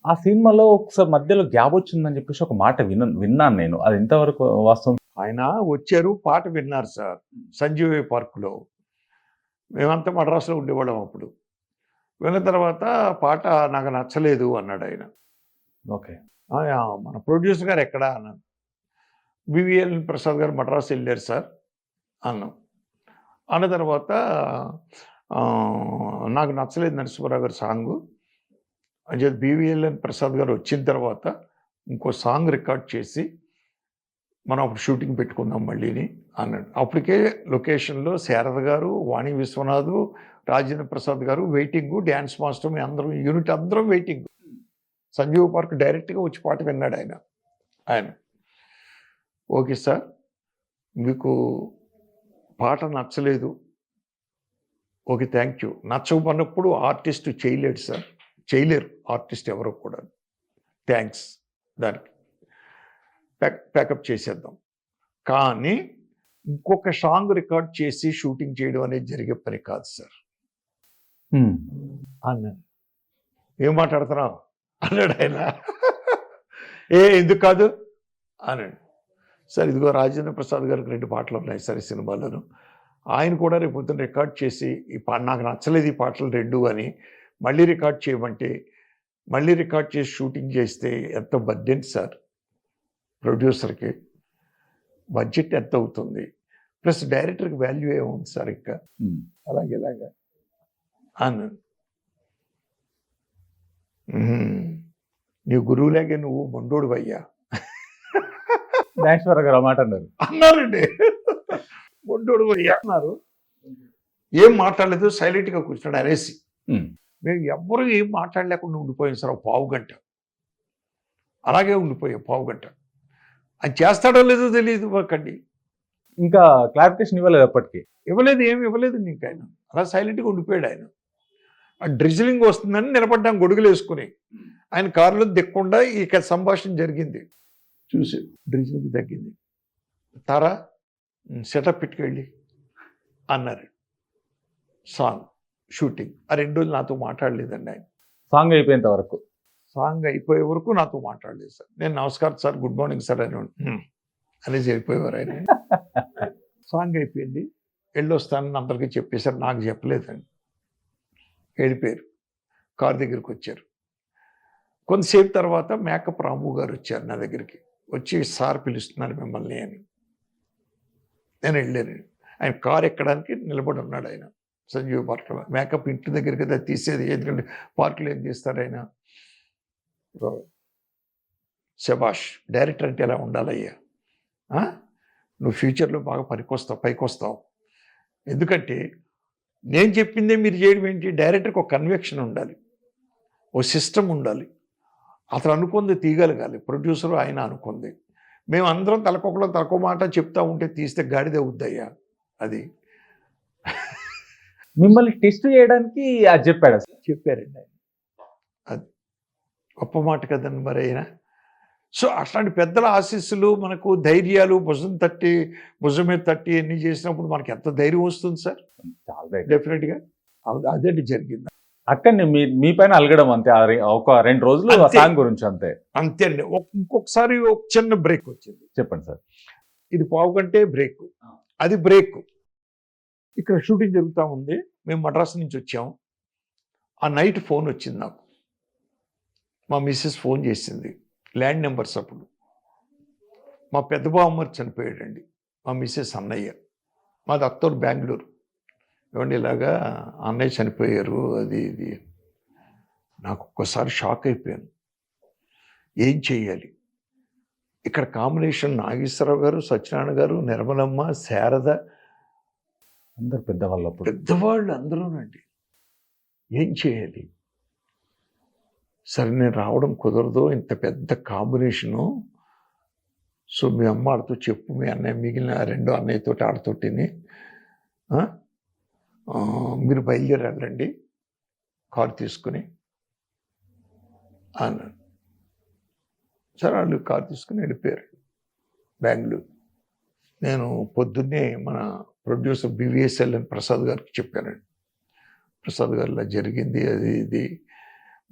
ఆ సినిమాలో ఒకసారి మధ్యలో గ్యాప్ వచ్చిందని చెప్పేసి ఒక మాట విన్నాను నేను, అది ఎంతవరకు వాస్తవం? ఆయన వచ్చారు, పాట విన్నారు సార్ సంజీవి పార్కులో. మేమంతా మద్రాసులో ఉండేవాళ్ళం అప్పుడు. విన్న తర్వాత పాట నాకు నచ్చలేదు అన్నాడు ఆయన. ఓకే. మన ప్రొడ్యూసర్ గారు ఎక్కడా అన్నాను. బివిఎల్ ప్రసాద్ గారు మద్రాసు వెళ్ళారు సార్ అన్నాం. అన్న తర్వాత నాకు నచ్చలేదు నరసింహారావు గారి సాంగు అని చెప్పి బివిఎల్ ప్రసాద్ గారు వచ్చిన తర్వాత ఇంకో సాంగ్ రికార్డ్ చేసి మనం అప్పుడు షూటింగ్ పెట్టుకుందాం మళ్ళీని అన్నాడు. అప్పటికే లొకేషన్లో శారద గారు, వాణి విశ్వనాథ్, రాజేంద్ర ప్రసాద్ గారు వెయిటింగు, డ్యాన్స్ మాస్టర్, మీ అందరం యూనిట్ అందరం వెయిటింగ్. సంజీవ్ పార్క్ డైరెక్ట్గా వచ్చి పాట విన్నాడు ఆయన. ఓకే సార్, మీకు పాట నచ్చలేదు, ఓకే థ్యాంక్ యూ. నచ్చకపోయినప్పుడు ఆర్టిస్ట్ చేయలేడు సార్, చేయలేరు ఆర్టిస్ట్ ఎవరు కూడా. థ్యాంక్స్, దానికి ప్యాకప్ చేసేద్దాం. కానీ ఇంకొక సాంగ్ రికార్డ్ చేసి షూటింగ్ చేయడం అనేది జరిగే పని కాదు సార్ అన్నాను. ఏం మాట్లాడుతున్నావు అన్నాడు ఆయన. ఎందుకు కాదు అన్నాడు. సార్ ఇదిగో రాజేంద్ర ప్రసాద్ గారికి 2 పాటలు ఉన్నాయి సార్ ఈ సినిమాలను. ఆయన కూడా రేపు పొద్దున్న రికార్డ్ చేసి నాకు నచ్చలేదు ఈ పాటలు 2 అని మళ్ళీ రికార్డ్ చేయమంటే, మళ్ళీ రికార్డ్ చేసి షూటింగ్ చేస్తే ఎంత బడ్జెట్ సార్, ప్రొడ్యూసర్కి బడ్జెట్ ఎంత అవుతుంది, ప్లస్ డైరెక్టర్కి వాల్యూ ఏముంది సార్ ఇంకా. ఇలాగా అన్నాను. నీ గురువులాగే నువ్వు మొండోడు అయ్యా నాగేశ్వరరావు గారు ఆ మాట అన్నారండి. మొండోడు అయ్యా అన్నారు. ఏం మాట్లాడలేదు, సైలెంట్గా కూర్చున్నాడు అనేసి. మేము ఎవ్వరూ ఏం మాట్లాడలేకుండా ఉండిపోయాం సార్. 1/2 గంట అలాగే ఉండిపోయాం, 1/2 గంట. అది చేస్తాడో లేదో తెలియదు మాకండి. ఇంకా క్లారిఫికేషన్ ఇవ్వలేదు అప్పటికి? ఏమి ఇవ్వలేదు ఇంకా. ఆయన అలా సైలెంట్గా ఉండిపోయాడు. ఆయన ఆ డ్రిజిలింగ్ వస్తుందని నిలబడ్డాం గొడుగులు వేసుకుని. ఆయన కారులో దిక్కుండా ఇక సంభాషణ జరిగింది. చూసి డ్రిజిలింగ్ తగ్గింది. తారా సెటప్ పెట్టుకెళ్ళి అన్నారు. సాంగ్ షూటింగ్ ఆ 2 రోజులు నాతో మాట్లాడలేదండి ఆయన. సాంగ్ అయిపోయేంత వరకు? సాంగ్ అయిపోయే వరకు నాతో మాట్లాడలేదు సార్. నేను నమస్కారం సార్, గుడ్ మార్నింగ్ సార్ అని అనేసి వెళ్ళిపోయేవారు ఆయన. సాంగ్ అయిపోయింది, వెళ్ళొస్తానని అందరికీ చెప్పేశారు, నాకు చెప్పలేదండి. వెళ్ళిపోయారు. కారు దగ్గరికి వచ్చారు. కొంతసేపు తర్వాత మేకప్ రాము గారు వచ్చారు నా దగ్గరికి. వచ్చి సార్ పిలుస్తున్నారు మిమ్మల్ని అని. నేను వెళ్ళాను. ఆయన కారు ఎక్కడానికి నిలబడి ఉన్నాడు ఆయన సంజీవ్ పార్క్లో. మేకప్ ఇంటి దగ్గర కదా తీసేది, ఎందుకంటే పార్కులో ఏం తీస్తారు ఆయన. శబాష్, డైరెక్టర్ అంటే ఎలా ఉండాలయ్యా, నువ్వు ఫ్యూచర్లో బాగా పైకి వస్తావు. ఎందుకంటే నేను చెప్పిందే మీరు చేయడం ఏంటి, డైరెక్టర్కి ఒక కన్వెక్షన్ ఉండాలి, ఓ సిస్టమ్ ఉండాలి. అతను అనుకుంది తీయగలగాలి, ప్రొడ్యూసరు ఆయన అనుకుంది. మేము అందరం తలకొకలో మాట చెప్తా ఉంటే తీస్తే గాడిద అవుద్దయ్యా అది. మిమ్మల్ని టెస్ట్ చేయడానికి అది చెప్పారండి ఆయన. అది గొప్ప మాట కదండి మరి ఆయన. సో అట్లాంటి పెద్దల ఆశీస్సులు మనకు, ధైర్యాలు భుజం మీద తట్టి ఎన్ని చేసినప్పుడు మనకి ఎంత ధైర్యం వస్తుంది సార్. చాలా డెఫినెట్గా అదే జరిగింది. అక్కడనే మీ పైన అలగడం అంతే, ఒక 2 రోజులు సాంగ్ గురించి అంతే అండి. ఇంకొకసారి ఒక చిన్న బ్రేక్ వచ్చింది. చెప్పండి సార్. ఇది 1/2 గంటే బ్రేక్, అది బ్రేక్. ఇక్కడ షూటింగ్ జరుగుతూ ఉంది, మేము మద్రాసు నుంచి వచ్చాం. ఆ నైట్ ఫోన్ వచ్చింది నాకు. మా మిస్సెస్ ఫోన్ చేసింది, ల్యాండ్ నెంబర్స్ అప్పుడు. మా పెద్ద బావమ్మరు చనిపోయాడండి, మా మిస్సెస్ అన్నయ్య. మాది అత్తూరు బెంగళూరు. ఏమండి ఇలాగా అన్నయ్య చనిపోయారు, అది ఇది. నాకు ఒక్కసారి షాక్ అయిపోయాను. ఏం చెయ్యాలి? ఇక్కడ కాంబినేషన్ నాగేశ్వరరావు గారు, సత్యనారాయణ గారు, నిర్మలమ్మ, శారద, అందరు పెద్దవాళ్ళు అందరూనండి. ఏం చేయాలి? సరే నేను రావడం కుదరదు, ఇంత పెద్ద కాంబినేషను. సో మీ అమ్మ ఆడితో చెప్పు, మీ అన్నయ్య మిగిలిన 2 అన్నయ్యతోటి ఆడతోటిని మీరు బయలుదేరి వెళ్ళండి కారు తీసుకుని అన్నాను. సరే వాళ్ళు కారు తీసుకుని వెళ్ళిపోయారు బెంగళూరు. నేను పొద్దున్నే మన ప్రొడ్యూసర్ బివిఎస్ఎల్ అని ప్రసాద్ గారికి చెప్పానండి. ప్రసాద్ గారు ఇలా జరిగింది, అది ఇది,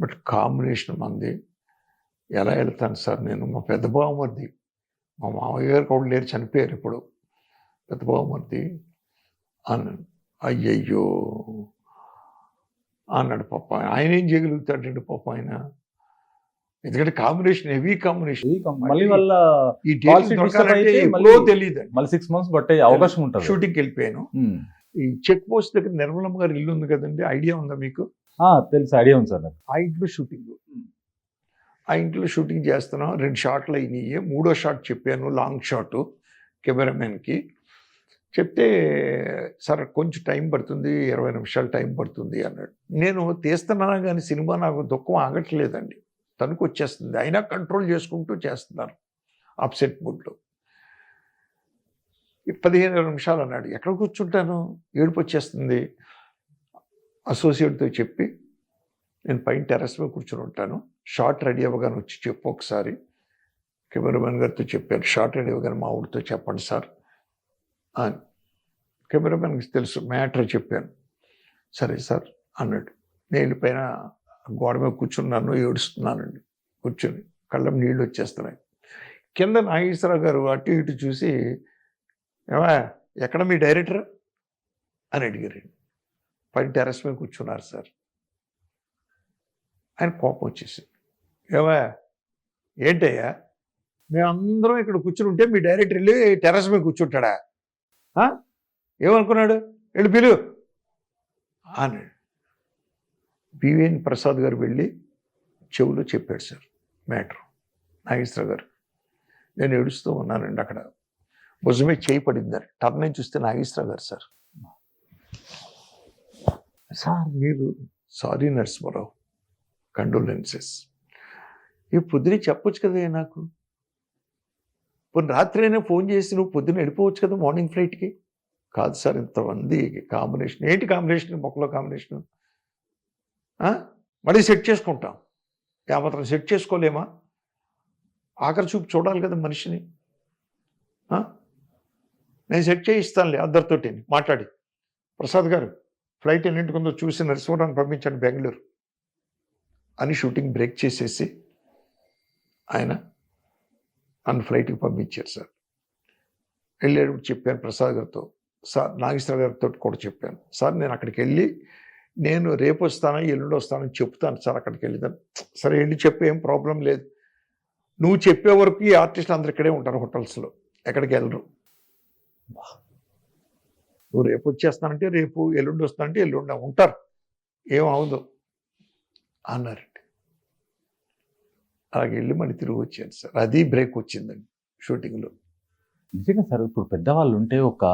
బట్ కాంబినేషన్ మంది, ఎలా వెళ్తాను సార్ నేను, మా పెద్ద బావమరిది మా మామయ్య గారు కూడా లేరు, చనిపోయారు ఇప్పుడు, పెద్ద బావమరిది అన్నాను. అయ్యయ్యో అన్నాడు. పాప ఆయన ఏం చేయగలుగుతాడండి పాప ఆయన, ఎందుకంటే కాంబినేషన్ హెవీ కాంబినేషన్. మళ్ళీ వాళ్ళ ఈ Call sheet డేట్ disturb దొరకాలంటే అయితే ఎప్పుడో మళ్ళీ- తెలియదండి. మళ్ళీ 6 months పట్టే అవకాశం ఉంటుంది. షూటింగ్కి వెళ్ళిపోయాను. ఈ చెక్ పోస్ట్ దగ్గర నిర్మలమ్మ గారి ఇల్లు ఉంది కదండి, ఐడియా ఉందా మీకు? తెలుసు, ఐడియా ఉంది సార్ నాకు. ఆ ఇంట్లో షూటింగ్, ఆ ఇంట్లో షూటింగ్ చేస్తున్నాం. 2 షాట్లు అయినాయి. 3వ షాట్ చెప్పాను, లాంగ్ షాట్ కెమెరామెన్కి చెప్తే, సార్ కొంచెం టైం పడుతుంది, 20 నిమిషాలు టైం పడుతుంది అన్నాడు. నేను తీస్తున్నాను కానీ సినిమా నాకు దుఃఖం ఆగట్లేదండి, తణుకు వచ్చేస్తుంది, అయినా కంట్రోల్ చేసుకుంటూ చేస్తున్నారు అప్సెట్ మూడ్లో. 15 నిమిషాలు అన్నాడు. ఎక్కడ కూర్చుంటాను, ఏడుపు వచ్చేస్తుంది. అసోసియేట్తో చెప్పి నేను పైన టెర్రస్ మీద కూర్చొని ఉంటాను, షార్ట్ రెడీ అవ్వగానే వచ్చి చెప్పు ఒకసారి. కెమెరామెన్ గారితో చెప్పాను, షార్ట్ రెడీ అవ్వగానే మా ఊరితో చెప్పండి సార్ అని. కెమెరామెన్కి తెలుసు మ్యాటర్ చెప్పాను. సరే సార్ అన్నాడు. నేను వెళ్ళిపోయిన గోడ మీద కూర్చున్నాను, ఏడుస్తున్నానండి. కూర్చొని కళ్ళం నీళ్ళు వచ్చేస్తున్నాయి. కింద నాగేశ్వరరావు గారు అటు ఇటు చూసి, ఏమా ఎక్కడ మీ డైరెక్టర్ అని అడిగారు. పైన టెర్రస్ మీద కూర్చున్నారు సార్. ఆయన కోపం వచ్చేసి, ఏమా ఏంటయ్యా, మేమందరం ఇక్కడ కూర్చుని ఉంటే మీ డైరెక్టర్ వెళ్ళి టెర్రస్ మీద కూర్చుంటాడా, ఏమనుకున్నాడు, వెళ్ళి పిలు అని. బివిఎన్ ప్రసాద్ గారు వెళ్ళి చెవులో చెప్పాడు సార్ మ్యాటర్ నాగేశ్వర గారు. నేను ఏడుస్తూ ఉన్నానండి అక్కడ, భుజమే చేయి పడిందని. టర్న్ అయి చూస్తే నాగేశ్వర గారు సార్. సార్ మీరు, సారీ నరసింహారావు, కండోలెన్సెస్. ఈ పొద్దునే చెప్పొచ్చు కదా నాకు, కొన్ని రాత్రి అయినా ఫోన్ చేసి నువ్వు పొద్దున్న వెళ్ళిపోవచ్చు కదా మార్నింగ్ ఫ్లైట్కి. కాదు సార్, ఇంతమంది కాంబినేషన్, ఏంటి కాంబినేషన్, మొక్కలో కాంబినేషన్, మళ్ళీ సెట్ చేసుకుంటాం, ఏమాత్రం సెట్ చేసుకోలేమా, ఆఖరి చూపు చూడాలి కదా మనిషిని. నేను సెట్ చేయిస్తానులే అందరితోటి మాట్లాడి, ప్రసాద్ గారు ఫ్లైట్ ఎన్నింటికి ఉందో చూసి నరసింహరావుని పంపించండి బెంగళూరు అని షూటింగ్ బ్రేక్ చేసేసి ఆయన నన్ను ఫ్లైట్కి పంపించారు సార్. వెళ్ళేటప్పుడు చెప్పాను ప్రసాద్ గారితో, సార్ నాగేశ్వర గారితో కూడా చెప్పాను, సార్ నేను అక్కడికి వెళ్ళి నేను రేపు వస్తాను ఎల్లుండి వస్తానని చెప్తాను సార్, అక్కడికి వెళ్ళిదాను. సరే వెళ్ళి చెప్పే, ఏం ప్రాబ్లం లేదు, నువ్వు చెప్పే వరకు ఈ ఆర్టిస్టులు అందరు ఇక్కడే ఉంటారు హోటల్స్లో, ఎక్కడికి వెళ్ళరు. నువ్వు రేపు వచ్చేస్తానంటే రేపు, ఎల్లుండి వస్తానంటే ఎల్లుండి ఉంటారు, ఏమవుదు అన్నారండి. అలాగే వెళ్ళి మళ్ళీ తిరిగి వచ్చాను సార్. అది బ్రేక్ వచ్చిందండి షూటింగ్లో. నిజంగా సార్, ఇప్పుడు పెద్దవాళ్ళు ఉంటే, ఒక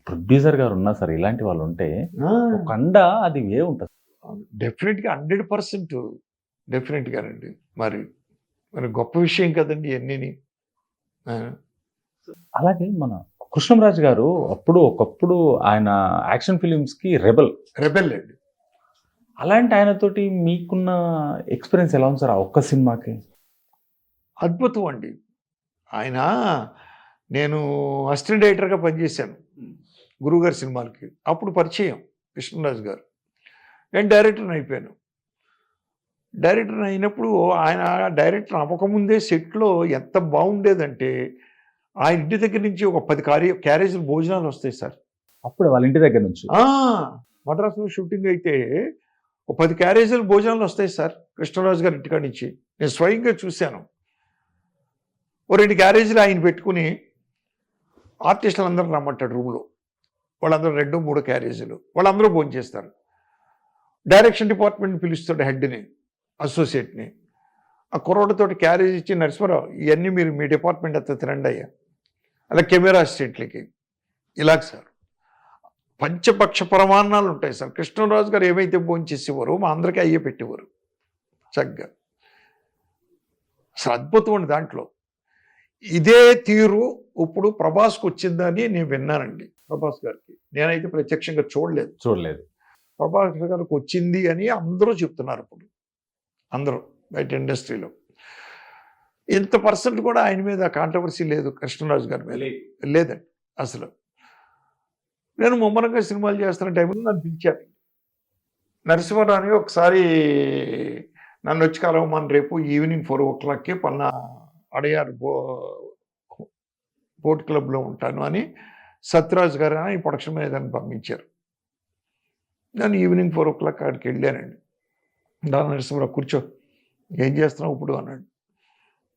ప్రొడ్యూసర్ గారు ఉన్నా సార్, ఇలాంటి వాళ్ళు ఉంటే ఒక అండ అది వేరే ఉంటుంది. డెఫినెట్గా 100% డెఫినెట్గానండి. మరి మరి గొప్ప విషయం కదండి ఇవన్నీ. అలాగే మన కృష్ణంరాజు గారు ఒకప్పుడు ఆయన యాక్షన్ ఫిలిమ్స్కి రెబెల్ అండి. అలాంటి ఆయనతోటి మీకున్న ఎక్స్పీరియన్స్ ఎలా ఉంది సార్ ఆ ఒక్క సినిమాకి? అద్భుతం అండి. ఆయన, నేను అసిస్టెంట్ డైరెక్టర్గా పనిచేశాను గురువుగారి సినిమాలకి, అప్పుడు పరిచయం కృష్ణరాజు గారు. నేను డైరెక్టర్ని అయిపోయాను. డైరెక్టర్ అయినప్పుడు ఆయన డైరెక్టర్ అవ్వకముందే సెట్లో ఎంత బాగుండేదంటే, ఆయన ఇంటి దగ్గర నుంచి ఒక 10 క్యారేజీలు భోజనాలు వస్తాయి సార్. అప్పుడు వాళ్ళ ఇంటి దగ్గర నుంచి మద్రాసులో షూటింగ్ అయితే ఒక 10 క్యారేజీలు భోజనాలు వస్తాయి సార్ కృష్ణరాజు గారి ఇంటికాడ నుంచి. నేను స్వయంగా చూశాను. ఓ 2 క్యారేజీలు ఆయన పెట్టుకుని ఆర్టిస్టులు అందరూ రమ్మంటాడు రూమ్లో, వాళ్ళందరూ 2-3 క్యారేజీలు, వాళ్ళందరూ భోజనం చేస్తారు. డైరెక్షన్ డిపార్ట్మెంట్ పిలుస్తాడు హెడ్ని, అసోసియేట్ని. ఆ కుర్రోడితోటి క్యారేజ్ ఇచ్చి, నరసింహారావు ఇవన్నీ మీరు మీ డిపార్ట్మెంట్ అంతా తినండి అయ్యా, అలా కెమెరా అసిస్టెంట్లకి ఇలాగ సార్. పంచపక్ష ప్రమాణాలు ఉంటాయి సార్. కృష్ణరాజు గారు ఏమైతే భోజనం చేసేవారో మా అందరికీ అయ్యే పెట్టేవారు చక్కగా. అసలు అద్భుతం అండి దాంట్లో. ఇదే తీరు ఇప్పుడు ప్రభాస్కి వచ్చిందని నేను విన్నానండి. ప్రభాస్ గారికి నేనైతే ప్రత్యక్షంగా చూడలేదు. ప్రభాస్ గారికి వచ్చింది అని అందరూ చెప్తున్నారు ఇప్పుడు, అందరూ బయట ఇండస్ట్రీలో. ఇంత పర్సెంట్ కూడా ఆయన మీద కాంట్రవర్సీ లేదు కృష్ణరాజు గారి మీద, లేదండి అసలు. నేను ముమ్మరంగా సినిమాలు చేస్తున్న టైంలో నన్ను పిలిచారు నరసింహారావు, ఒకసారి నన్ను వచ్చి కలవమని, రేపు ఈవినింగ్ 4 o'clockకి పన్న అడయారు పోర్ట్ క్లబ్లో ఉంటాను అని సత్యరాజు గారు అని ప్రొడక్షన్ మీద పంపించారు. నేను ఈవినింగ్ 4 o'clock అక్కడికి వెళ్ళానండి. దాని నరసింహరావు కూర్చో, ఏం చేస్తున్నావు ఇప్పుడు అన్నాడు.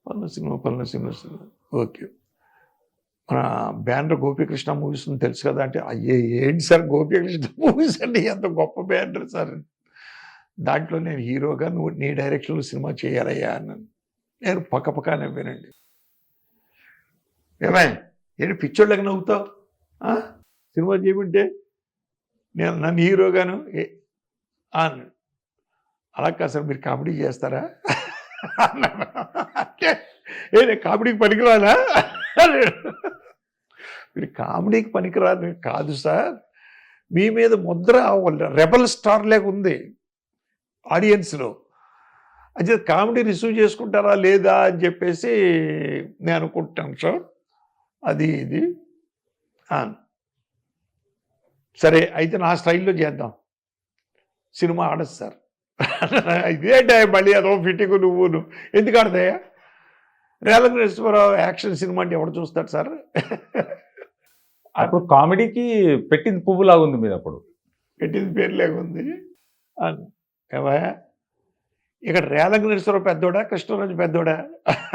పలానా సినిమా ఓకే, మన బ్యానర్ గోపీకృష్ణ మూవీస్ తెలుసు కదా అంటే, అయ్యే ఏంటి సార్ గోపీకృష్ణ మూవీస్ అండి, ఎంత గొప్ప బ్యానర్ సార్, దాంట్లో నేను హీరోగా నువ్వు నీ డైరెక్షన్లో సినిమా చేయాలయ్యా అన్నాను. నేను పక్క నవ్వానండి. ఏమే ఏంటి పిచ్చోళ్ళకి నవ్వుతావు, సినిమా చేయమంటే నేను నన్ను హీరోగాను అన్నాడు. అలా కాదు సార్, మీరు కామెడీ చేస్తారా అన్నాను. అంటే ఏ కామెడీకి పనికిరానా, మీరు కామెడీకి పనికిరాని కాదు సార్, మీ మీద ముద్ర రెబల్ స్టార్ లాగా ఉంది ఆడియన్స్లో, అది కామెడీ రిసీవ్ చేసుకుంటారా లేదా అని చెప్పేసి నేను అనుకుంటాను సార్, అది ఇది సరే అయితే నా స్టైల్లో చేద్దాం, సినిమా ఆడదు సార్. ఇదేంటే మళ్ళీ అదో ఫిట్టింగ్ నువ్వును ఎందుకు ఆడతాయా, రేలంకృష్ణరావు యాక్షన్ సినిమా అంటే ఎవడు చూస్తాడు సార్. అప్పుడు కామెడీకి పెట్టింది పువ్వులాగా ఉంది మీద, అప్పుడు పెట్టింది పేరు లేకుంది ఏమయ్యా, ఇక్కడ రేలంకృష్ణరావు పెద్దోడా కృష్ణరాజు పెద్దోడా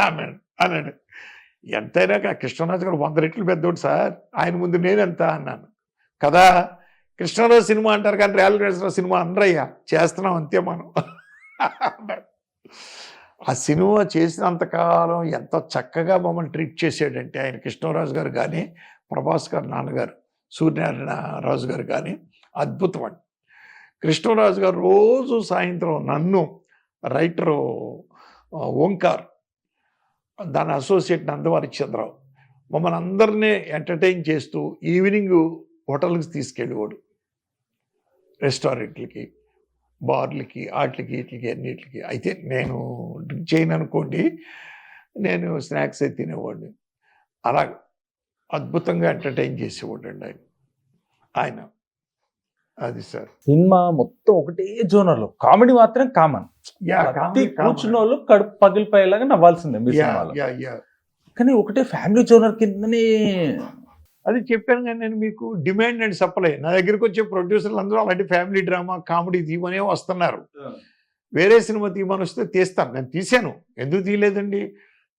అన్నాడు. అన్నాడు ఎంతైనా కృష్ణరాజు గారు 100 రెట్లు పెద్దోడు సార్, ఆయన ముందు నేనెంత అన్నాను కదా. కృష్ణరాజు సినిమా అంటారు కానీ రేలంకృష్ణరావు సినిమా అనరయ్యా, చేస్తున్నాం అంతే మనం. ఆ సినిమా చేసినంతకాలం ఎంత చక్కగా మమ్మల్ని ట్రీట్ చేసాడంటే ఆయన, కృష్ణరాజు గారు కానీ ప్రభాస్ గారు నాన్నగారు సూర్యనారాయణ రాజు గారు కానీ అద్భుతం అండి. కృష్ణరాజు గారు రోజు సాయంత్రం నన్ను, రైటరు ఓంకార్, దాని అసోసియేట్ నందవారి చంద్రరావు, మమ్మల్ని అందరినీ ఎంటర్టైన్ చేస్తూ ఈవినింగ్ హోటల్కి తీసుకెళ్ళేవాడు, రెస్టారెంట్లకి, బార్లకి, ఆటలకి, వీటికి అన్నిటికి. అయితే నేను డ్రింక్ చేయను అనుకోండి, నేను స్నాక్స్ అయితే తినేవాడిని. అలా అద్భుతంగా ఎంటర్టైన్ చేసేవాడు అండి ఆయన. అది సార్ సినిమా మొత్తం ఒకటే జోనర్లో, కామెడీ మాత్రం కామన్, కూర్చున్న వాళ్ళు కడుపు పగిలిపోయేలాగా నవ్వాల్సిందే మీ సినిమాలో. కానీ ఒకటే ఫ్యామిలీ జోనర్ కిందనే. అది చెప్పాను కానీ నేను మీకు, డిమాండ్ అండ్ సప్లై. నా దగ్గరికి వచ్చే ప్రొడ్యూసర్లు అందరూ అలాంటి ఫ్యామిలీ డ్రామా కామెడీ తీయమనే వస్తున్నారు. వేరే సినిమా తీయమని వస్తే తీస్తాను, నేను తీశాను, ఎందుకు తీయలేదండి.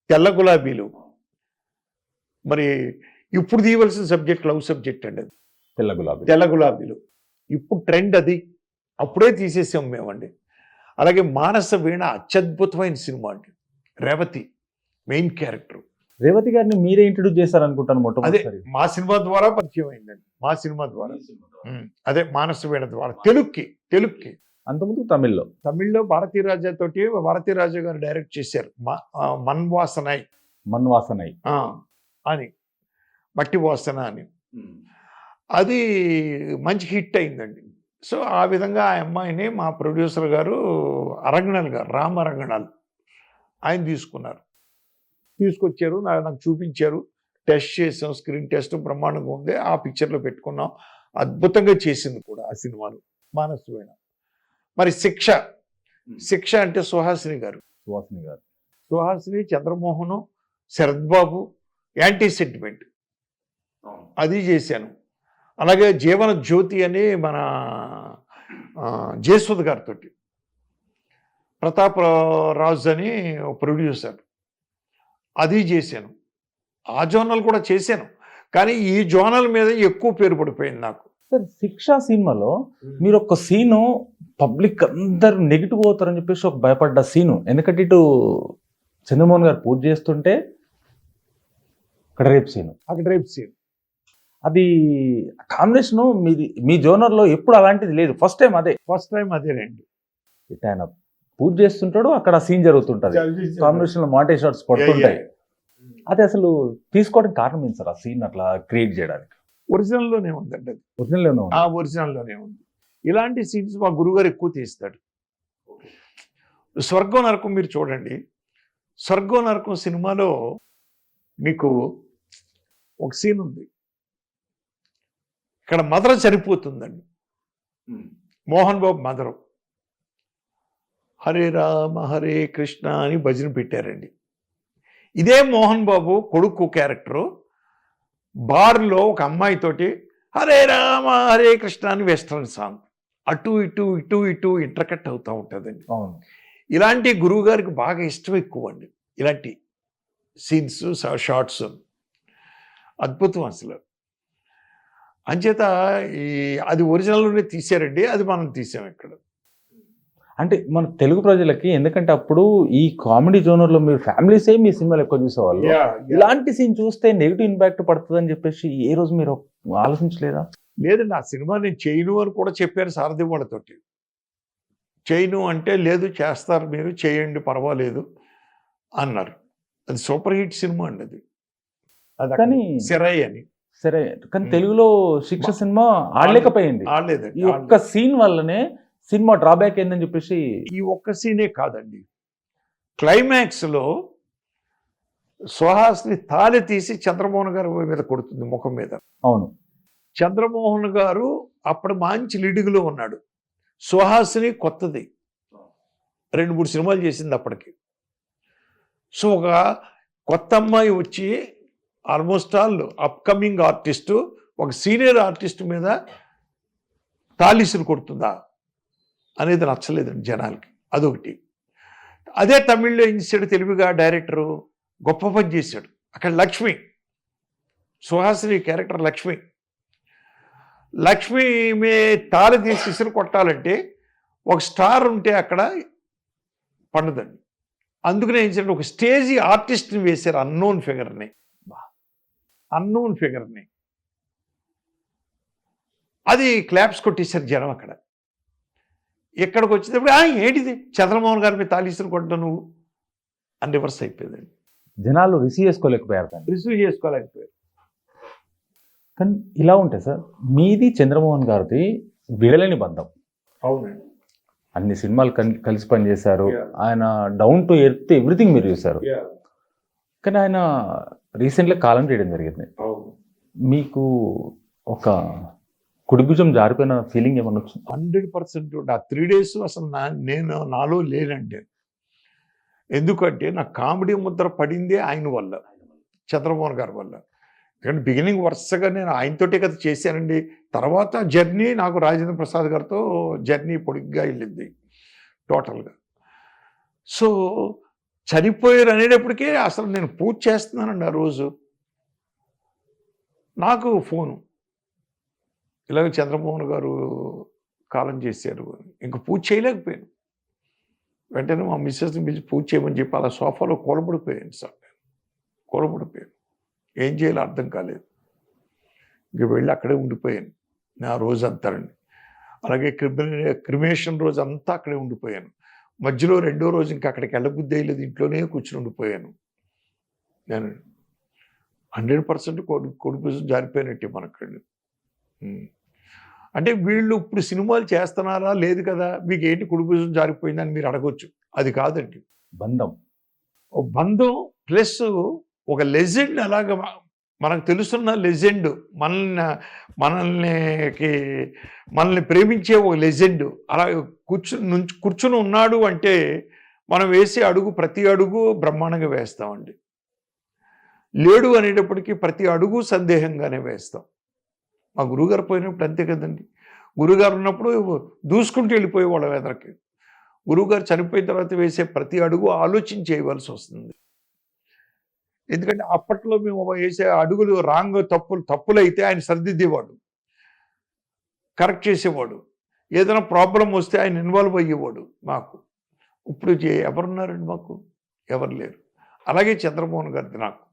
తెల్ల గులాబీలు మరి ఇప్పుడు తీయవలసిన సబ్జెక్ట్ లవ్ సబ్జెక్ట్ అండి, అది తెల్ల గులాబీలు ఇప్పుడు ట్రెండ్, అది అప్పుడే తీసేసాం మేమండి. అలాగే మానస వీణ అత్యద్భుతమైన సినిమా అండి, రేవతి మెయిన్ క్యారెక్టర్. రేవతి గారిని మీరే ఇంట్రడ్యూస్ చేశారు అనుకుంటాను అదే మొట్టమొదటి. మా సినిమా ద్వారా పరిచయం అయిందండి, మా సినిమా ద్వారా. అదే మానస వీణ ద్వారా తెలుగుకి అంతకుముందు తమిళ్లో భారతీరాజా తోటి, భారతీరాజా గారు డైరెక్ట్ చేశారు మన్ వాసనై అని, మట్టి వాసన అని. అది మంచి హిట్ అయిందండి. సో ఆ విధంగా ఆ అమ్మాయిని మా ప్రొడ్యూసర్ గారు అరంగణాల్ గారు, రామ్ అరంగణాల్, ఆయన తీసుకొచ్చారు, నాకు చూపించారు, టెస్ట్ చేసాం, స్క్రీన్ టెస్ట్ బ్రహ్మాండంగా ఉంది, ఆ పిక్చర్లో పెట్టుకున్నాం. అద్భుతంగా చేసింది కూడా ఆ సినిమాను మానస వీణ. మరి శిక్ష అంటే సుహాసిని గారు, చంద్రమోహను, శరత్ బాబు, యాంటీ సెంటిమెంట్ అది చేశాను. అలాగే జీవన జ్యోతి అని మన జయసుధ గారితో, ప్రతాప్ రాజు అని ప్రొడ్యూసర్, అది చేశాను. ఆ జోనల్ కూడా చేశాను, కానీ ఈ జోనల్ మీద ఎక్కువ పేరు పడిపోయింది నాకు. సార్ శిక్ష సినిమాలో మీరు ఒక సీను పబ్లిక్ అందరు నెగిటివ్ అవుతారని చెప్పేసి ఒక భయపడ్డ సీను, ఎందుకంటే ఇటు చంద్రమోహన్ గారు పూజ చేస్తుంటే అక్కడ రేప్ సీన్, అది కాంబినేషన్ మీ జోనర్లో ఎప్పుడు అలాంటిది లేదు, ఫస్ట్ టైం అదేనండి. ఇటు ఆయన పూజ చేస్తుంటాడు, అక్కడ సీన్ జరుగుతుంటది, కాంబినేషన్ లో మాంటే షాట్స్ పడుతుంటాయి. అది అసలు తీసుకోవడానికి కారణం ఏంటి సార్, ఆ సీన్ అట్లా క్రియేట్ చేయడానికి? ఒరిజినల్లోనే ఉందండి, ఒరిజినల్లోనే ఉంది. ఇలాంటి సీన్స్ మా గురుగారు ఎక్కువ తీస్తాడు. స్వర్గం నరకం మీరు చూడండి, స్వర్గం నరకం సినిమాలో మీకు ఒక సీన్ ఉంది, ఇక్కడ మదర్ చనిపోతుందండి, మోహన్ బాబు మదరు, హరే రామ హరే కృష్ణ అని భజన పెట్టారండి. ఇదే మోహన్ బాబు కొడుకు క్యారెక్టరు బార్లో ఒక అమ్మాయితోటి హరే రామ హరే కృష్ణ అని వెస్ట్రన్ సాంగ్ అటు ఇటు ఇటు ఇటు ఇంటర్కట్ అవుతూ ఉంటుందండి. అవును. ఇలాంటి గురువు గారికి బాగా ఇష్టం ఎక్కువ అండి. ఇలాంటి సీన్స్ షార్ట్స్ అద్భుతం అసలు. అంచేత ఈ అది ఒరిజినల్లోనే తీశారండి, అది మనం తీసాం ఇక్కడ. అంటే మన తెలుగు ప్రజలకి, ఎందుకంటే అప్పుడు ఈ కామెడీ జోనర్లో మీరు ఫ్యామిలీసే మీ సినిమాలు ఎక్కువ చూసేవాళ్ళు. ఇలాంటి సీన్ చూస్తే నెగిటివ్ ఇంపాక్ట్ పడుతుందని చెప్పేసి ఏ రోజు మీరు ఆలోచించలేదా? లేదండి, ఆ సినిమా నేను చేయను అని కూడా చెప్పారు సారథి వాళ్ళతోటి. చేయను అంటే లేదు చేస్తారు మీరు చేయండి పర్వాలేదు అన్నారు. అది సూపర్ హిట్ సినిమా అండి అది. అది కానీ సిరై అని. సరే, కానీ తెలుగులో శిక్ష సినిమా ఆడలేకపోయింది. ఆడలేదండి. ఈ ఒక్క సీన్ వల్లనే సినిమా డ్రాబ్యాక్ అయిందని చెప్పేసి. ఈ ఒక్క సీనే కాదండి, క్లైమాక్స్లో సుహాస్ని తాళి తీసి చంద్రమోహన్ గారి మీద కొడుతుంది ముఖం మీద. అవును. చంద్రమోహన్ గారు అప్పుడు మంచి లిడుగులో ఉన్నాడు. సుహాసిని కొత్తది, 2-3 సినిమాలు చేసింది అప్పటికి. సో ఒక కొత్త అమ్మాయి వచ్చి ఆల్మోస్ట్ ఆల్ అప్కమింగ్ ఆర్టిస్టు ఒక సీనియర్ ఆర్టిస్ట్ మీద తాళీసులు కొడుతుందా అనేది నచ్చలేదండి జనాలకి. అదొకటి. అదే తమిళ్లో ఏం చేశాడు తెలివిగా డైరెక్టరు, గొప్ప పని చేశాడు. అక్కడ లక్ష్మి, సుహాసిని క్యారెక్టర్ లక్ష్మి మే తాళి తీసి ఇసురు కొట్టాలంటే ఒక స్టార్ ఉంటే అక్కడ పండుదండి. అందుకనే ఏం చేశాడు, ఒక స్టేజీ ఆర్టిస్ట్ని వేశారు, అన్నోన్ ఫిగర్ని. అది క్లాప్స్ కొట్టేశారు జనం అక్కడ. ఎక్కడికి వచ్చేటప్పుడు ఏంటిది చంద్రమోహన్ గారి మీద తాళీసులు కొట్టడం నువ్వు అని రివర్స్ అయిపోయిందండి. జనాలు రిసీవ్ చేసుకోలేకపోయారు. కానీ ఇలా ఉంటాయి సార్, మీది చంద్రమోహన్ గారిది విడలేని బంధం. అవునండి. అన్ని సినిమాలు కలిసి పనిచేశారు. ఆయన డౌన్ టు ఎర్త్ ఎవ్రీథింగ్ మీరు చూశారు. కానీ ఆయన రీసెంట్గా కాలం చేయడం జరిగింది. మీకు ఒక కుడిభుజం జారిపోయిన ఫీలింగ్ ఏమన్నా వచ్చింది? 100%. ఆ 3 days అసలు నేను నాలో లేనండి. ఎందుకంటే నా కామెడీ ముద్ర పడిందే ఆయన వల్ల, చంద్రమోహన్ గారి వల్ల. ఎందుకంటే బిగినింగ్ వరుసగా నేను ఆయనతోటే కదా చేశానండి. తర్వాత జర్నీ నాకు రాజేంద్ర ప్రసాద్ గారితో జర్నీ పొడిగ్గా వెళ్ళింది టోటల్గా. సో చనిపోయారు అనేటప్పటికే అసలు నేను పూజ చేస్తున్నానండి. ఆ రోజు నాకు ఫోను, ఇలాగ చంద్రమోహన్ గారు కాలం చేశారు, ఇంక పూజ చేయలేకపోయాను. వెంటనే మా మిస్సెస్ని పిలిచి పూజ చేయమని చెప్పి అలా సోఫాలో కూలబడిపోయాను సార్. కూలబడిపోయాను, ఏం చేయాలో అర్థం కాలేదు. ఇంక వెళ్ళి అక్కడే ఉండిపోయాను నా రోజంతానండి. అలాగే క్రిమేషన్ రోజు అంతా అక్కడే ఉండిపోయాను. మధ్యలో 2వ రోజు ఇంకా అక్కడికి వెళ్ళబుద్ధి అయ్యలేదు, ఇంట్లోనే కూర్చుని ఉండిపోయాను. నేను 100% కొడుకు జారిపోయినట్టే మనకండి. అంటే వీళ్ళు ఇప్పుడు సినిమాలు చేస్తున్నారా లేదు కదా, మీకు ఏంటి కుడిభుజం జారిపోయిందని మీరు అడగొచ్చు. అది కాదండి, బంధం ప్లస్ ఒక లెజెండ్. అలాగ మనకు తెలుసున్న లెజెండ్, మనల్ని ప్రేమించే ఒక లెజెండ్ అలా కూర్చుని ఉన్నాడు అంటే మనం వేసే అడుగు ప్రతి అడుగు బ్రహ్మాండంగా వేస్తామండి. లేడు అనేటప్పటికీ ప్రతి అడుగు సందేహంగానే వేస్తాం. మా గురువుగారు పోయినప్పుడు అంతే కదండి. గురువుగారు ఉన్నప్పుడు దూసుకుంటూ వెళ్ళిపోయేవాళ్ళం ఎదరికి. గురువుగారు చనిపోయిన తర్వాత వేసే ప్రతి అడుగు ఆలోచించి చేయవలసి వస్తుంది. ఎందుకంటే అప్పట్లో మేము వేసే అడుగులు రాంగ్ తప్పులైతే ఆయన సరిదిద్దేవాడు, కరెక్ట్ చేసేవాడు. ఏదైనా ప్రాబ్లం వస్తే ఆయన ఇన్వాల్వ్ అయ్యేవాడు మాకు. ఇప్పుడు ఎవరున్నారండి మాకు? ఎవరు లేరు. అలాగే చంద్రమోహన్ గారిది నాకు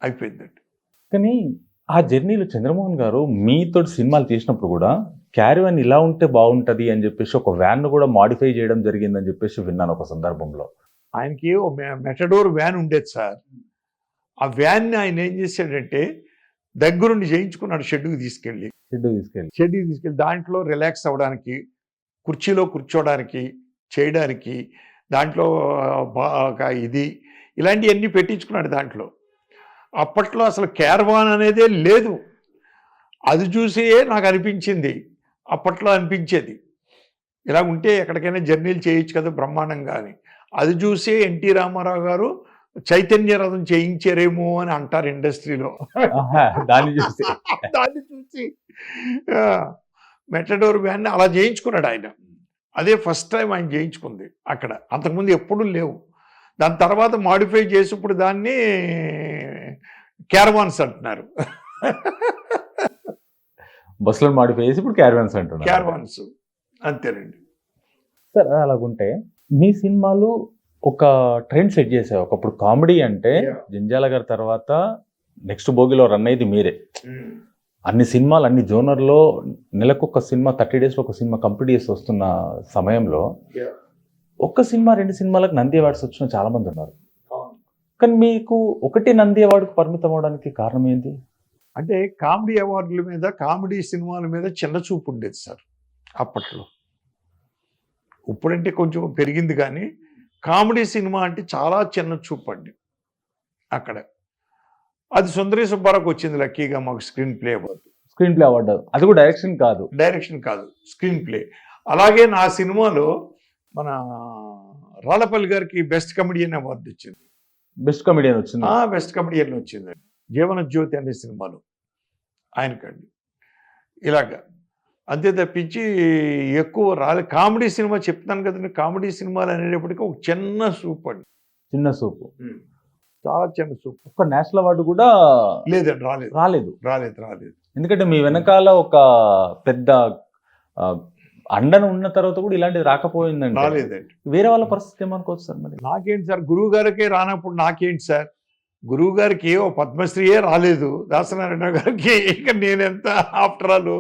అయిపోయిందండి. కానీ ఆ జర్నీలో చంద్రమోహన్ గారు మీతో సినిమాలు తీసినప్పుడు కూడా క్యారీవన్ ఇలా ఉంటే బాగుంటుంది అని చెప్పేసి ఒక వ్యాన్ కూడా మాడిఫై చేయడం జరిగిందని చెప్పేసి విన్నాను ఒక సందర్భంలో. ఆయనకి ఓ మెటడోర్ వ్యాన్ ఉండేది సార్. ఆ వ్యాన్ని ఆయన ఏం చేశాడంటే దగ్గరుండి చేయించుకున్నాడు, షెడ్కి తీసుకెళ్ళి దాంట్లో రిలాక్స్ అవ్వడానికి, కుర్చీలో కూర్చోడానికి, చేయడానికి, దాంట్లో ఇది ఇలాంటివన్నీ పెట్టించుకున్నాడు దాంట్లో. అప్పట్లో అసలు క్యారవాన్ అనేదే లేదు. అది చూసే నాకు అనిపించింది, అప్పట్లో అనిపించేది ఇలా ఉంటే ఎక్కడికైనా జర్నీలు చేయొచ్చు కదా బ్రహ్మాండంగా అని. అది చూసే ఎన్టీ రామారావు గారు చైతన్య రథం చేయించారేమో అని అంటారు ఇండస్ట్రీలో. ఆహా, దాన్ని చూసి దాన్ని చూసి మెటడోర్ వ్యాన్ని అలా చేయించుకున్నాడు ఆయన. అదే ఫస్ట్ టైం ఆయన చేయించుకుంది అక్కడ. అంతకుముందు ఎప్పుడూ లేవు. దాని తర్వాత మాడిఫై చేసి ఇప్పుడు దాన్ని క్యారవాన్స్ అంటున్నారు. బస్సులను మాడిఫై చేసి ఇప్పుడు క్యారవాన్స్ అంటున్నారు. క్యారవాన్స్ అంతేనండి. సార్ అలాగుంటే మీ సినిమాలు ఒక ట్రెండ్ సెట్ చేసాయి. ఒకప్పుడు కామెడీ అంటే Yeah. జంజాల గారి తర్వాత నెక్స్ట్ భోగిలో రన్ అయ్యేది మీరే. అన్ని సినిమాలు అన్ని జోనర్లో నెలకొక సినిమా 30 daysలో ఒక సినిమా కంప్లీట్ చేసి వస్తున్న సమయంలో ఒక్క సినిమా 2 సినిమాలకు నంది అవార్డ్స్ వచ్చిన చాలా మంది ఉన్నారు. కానీ మీకు ఒకటి నంది అవార్డుకు పరిమితం అవడానికి కారణం ఏంటి? అంటే కామెడీ అవార్డుల మీద, కామెడీ సినిమాల మీద చిన్న చూపు ఉండేది సార్ అప్పట్లో. ఇప్పుడంటే కొంచెం పెరిగింది కానీ కామెడీ సినిమా అంటే చాలా చిన్న చూపు అండి అక్కడ. అది సుందరి సుబ్బారావుకి వచ్చింది లక్కీగా మాకు screen play award. Screen play award, అది కూడా డైరెక్షన్ కాదు. డైరెక్షన్ కాదు, స్క్రీన్ ప్లే. అలాగే నా సినిమాలో మన రాళ్ళపల్లి గారికి బెస్ట్ కమెడియన్ అవార్డు వచ్చింది. బెస్ట్ కమెడియన్ వచ్చింది. బెస్ట్ కమెడియన్ వచ్చిందండి జీవన జ్యోతి అనే సినిమాలో ఆయనకండి. ఇలాగా అంతే తప్పించి ఎక్కువ రాలే. కామెడీ సినిమా చెప్తాను కదండి, కామెడీ సినిమాలు అనేటప్పటికీ ఒక చిన్న సూప్ అండి, చిన్న సూపు. చాలా చిన్న సూప్. ఒక్క నేషనల్ అవార్డు కూడా లేదండి, రాలేదు రాలేదు. రాలేదు రాలేదు. ఎందుకంటే మీ వెనకాల ఒక పెద్ద ఆ, అండను ఉన్న తర్వాత కూడా ఇలాంటిది రాకపోయిందండి. రాలేదండి. వేరే వాళ్ళ పరిస్థితి ఏమనుకోవచ్చు సార్ మరి? నాకేంటి సార్, గురువు గారికే రానప్పుడు నాకేంటి సార్? గురువు గారికి ఓ పద్మశ్రీయే రాలేదు, దాసనారాయణ గారికి. ఇక నేనెంత ఆఫ్టర్ ఆల్.